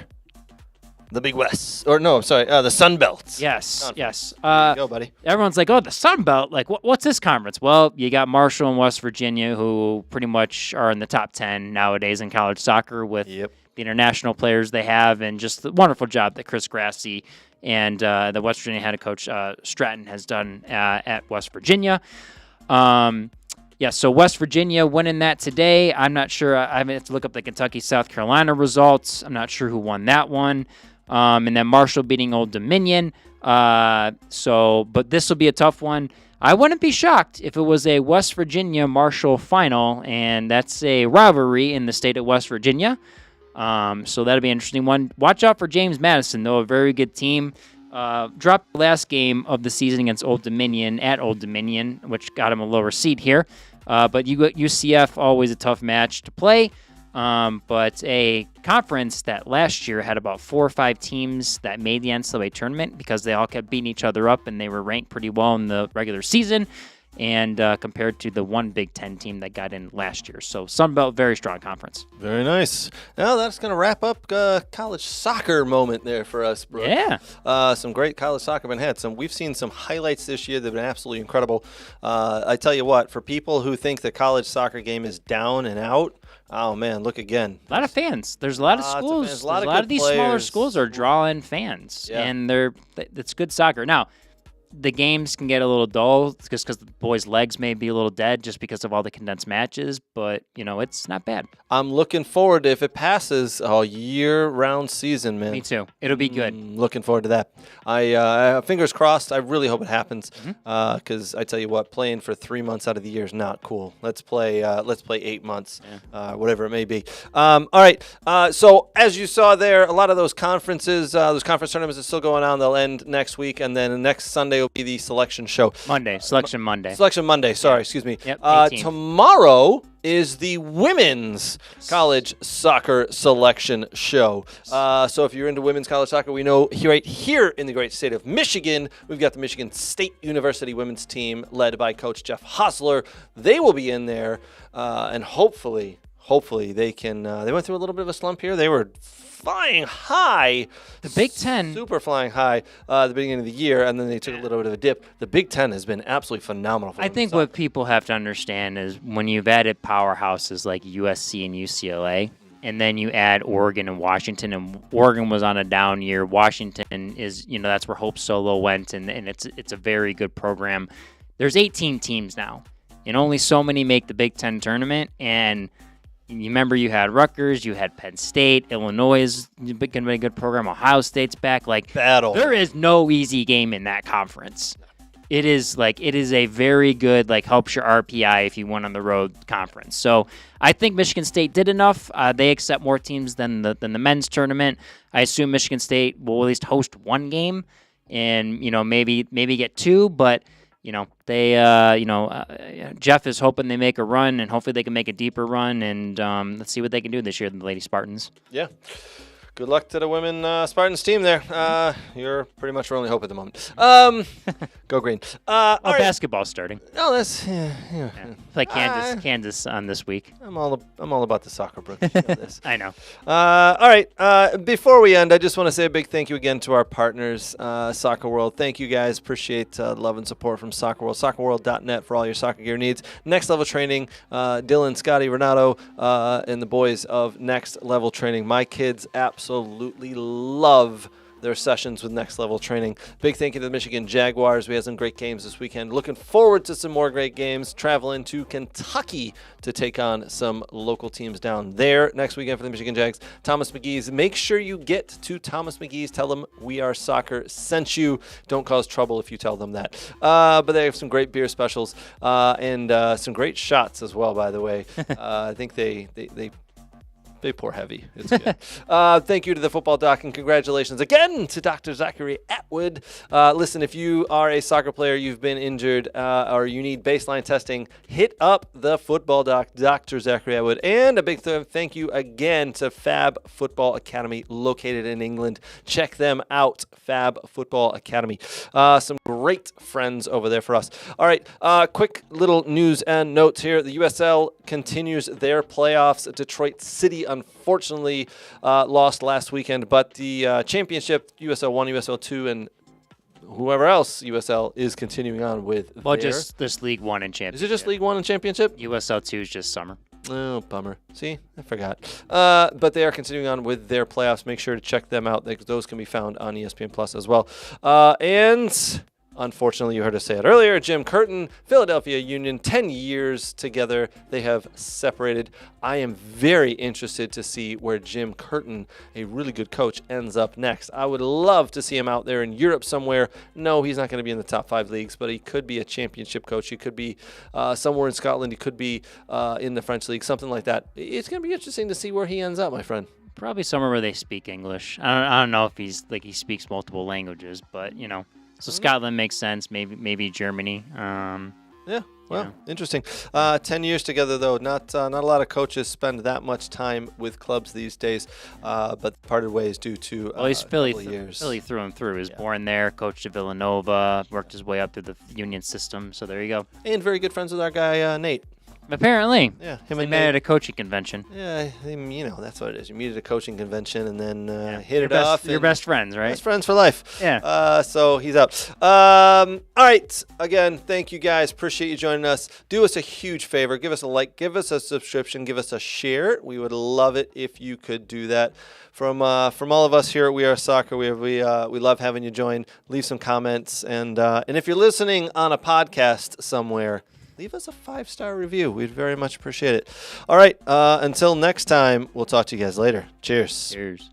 F: the Big West. The Sun Belt.
C: Yes,
F: Conference.
C: yes.
F: There you go, buddy.
C: Everyone's like, oh, the Sun Belt. Like, what's this conference? Well, you got Marshall and West Virginia, who pretty much are in the top 10 nowadays in college soccer with the international players they have, and just the wonderful job that Chris Grassi and the West Virginia head coach Stratton has done at West Virginia. So West Virginia winning that today. I'm not sure. I have to look up the Kentucky-South Carolina results. I'm not sure who won that one. And then Marshall beating Old Dominion. But this will be a tough one. I wouldn't be shocked if it was a West Virginia-Marshall final, and that's a rivalry in the state of West Virginia. So that'll be an interesting one. Watch out for James Madison, though, a very good team. Dropped the last game of the season against Old Dominion at Old Dominion, which got him a lower seed here. But UCF, always a tough match to play. but a conference that last year had about 4 or 5 teams that made the NCAA tournament because they all kept beating each other up and they were ranked pretty well in the regular season. And compared to the one Big Ten team that got in last year. So Sun Belt, very strong conference.
F: Very nice. Now that's going to wrap up college soccer moment there for us, Brooke.
C: Yeah.
F: Some great college soccer been had. We've seen some highlights this year that have been absolutely incredible. I tell you what, for people who think the college soccer game is down and out, oh man, look again.
C: A lot of fans. There's a lot of schools.
F: A lot
C: of these smaller schools are drawing fans, and it's good soccer. Now, the games can get a little dull just because the boys' legs may be a little dead just because of all the condensed matches, but, it's not bad.
F: I'm looking forward to if it passes a year-round season, man.
C: Me too. It'll be good.
F: Looking forward to that. I fingers crossed. I really hope it happens because I tell you what, playing for 3 months out of the year is not cool. Let's play 8 months, whatever it may be. All right. So as you saw there, a lot of those conferences, those conference tournaments are still going on. They'll end next week, and then next Sunday will be the selection show.
C: Selection Monday.
F: Selection Monday. Sorry, excuse me.
C: Yep, 18.
F: Tomorrow is the women's college soccer selection show. So if you're into women's college soccer, we know right here in the great state of Michigan, we've got the Michigan State University women's team led by Coach Jeff Hosler. They will be in there, and hopefully they can. They went through a little bit of a slump here. They were flying high.
C: The Big Ten.
F: Super flying high at the beginning of the year, and then they took a little bit of a dip. The Big Ten has been absolutely phenomenal for
C: I think what people have to understand is when you've added powerhouses like USC and UCLA, and then you add Oregon and Washington, and Oregon was on a down year. Washington is, that's where Hope Solo went, and it's a very good program. There's 18 teams now, and only so many make the Big Ten tournament, and you remember you had Rutgers, you had Penn State, Illinois is going to be a good program, Ohio State's back.
F: Battle.
C: There is no easy game in that conference. It is a very good, helps your RPI if you went on the road conference. So I think Michigan State did enough. They accept more teams than the men's tournament. I assume Michigan State will at least host one game and, maybe get 2, but Jeff is hoping they make a run, and hopefully they can make a deeper run, and let's see what they can do this year, the Lady Spartans.
F: Yeah. Good luck to the women Spartans team there. You're pretty much our only hope at the moment. Go green.
C: Basketball's starting.
F: Oh, that's
C: Play Kansas on this week.
F: I'm all about the soccer, Brooke. You know this.
C: I know.
F: All right. Before we end, I just want to say a big thank you again to our partners, Soccer World. Thank you guys. Appreciate love and support from Soccer World. SoccerWorld.net for all your soccer gear needs. Next Level Training. Dylan, Scotty, Renato, and the boys of Next Level Training. My kids absolutely love their sessions with Next Level Training. Big thank you to the Michigan Jaguars. We had some great games this weekend. Looking forward to some more great games. Traveling to Kentucky to take on some local teams down there next weekend for the Michigan Jags. Thomas McGee's. Make sure you get to Thomas McGee's. Tell them We Are Soccer sent you. Don't cause trouble if you tell them that. But they have some great beer specials and some great shots as well, by the way. I think they pour heavy. It's good. Thank you to the Football Doc, and congratulations again to Dr. Zachary Atwood. Listen, if you are a soccer player, you've been injured, or you need baseline testing, hit up the Football Doc, Dr. Zachary Atwood. And a big thank you again to Fab Football Academy, located in England. Check them out, Fab Football Academy. Some great friends over there for us. All right, quick little news and notes here. The USL continues their playoffs. Detroit City unfortunately lost last weekend, but the championship, USL 1, USL 2, and whoever else USL is continuing on with.
C: Just this League 1 and Championship.
F: Is it just League 1 and Championship?
C: USL 2 is just summer.
F: Oh, bummer. See, I forgot. But they are continuing on with their playoffs. Make sure to check them out. Those can be found on ESPN Plus as well. And unfortunately, you heard us say it earlier, Jim Curtin, Philadelphia Union, 10 years together. They have separated. I am very interested to see where Jim Curtin, a really good coach, ends up next. I would love to see him out there in Europe somewhere. No, he's not going to be in the top 5 leagues, but he could be a championship coach. He could be somewhere in Scotland. He could be in the French league, something like that. It's going to be interesting to see where he ends up, my friend.
C: Probably somewhere where they speak English. I don't know if he speaks multiple languages, but, So Scotland makes sense. Maybe Germany.
F: Yeah. Well, interesting. 10 years together, though. Not a lot of coaches spend that much time with clubs these days, but parted ways due to
C: he's Philly,
F: years.
C: Philly through and through. He was born there, coached at Villanova, worked his way up through the union system. So there you go.
F: And very good friends with our guy, Nate.
C: Apparently.
F: Yeah,
C: They met at a coaching convention.
F: Yeah, that's what it is. You meet at a coaching convention and then hit it off.
C: You're best friends, right?
F: Best friends for life.
C: Yeah.
F: So he's out. All right. Again, thank you guys. Appreciate you joining us. Do us a huge favor. Give us a like. Give us a subscription. Give us a share. We would love it if you could do that. From all of us here at We Are Soccer, we love having you join. Leave some comments. And if you're listening on a podcast somewhere, leave us a 5-star review. We'd very much appreciate it. All right. Until next time, we'll talk to you guys later. Cheers.
C: Cheers.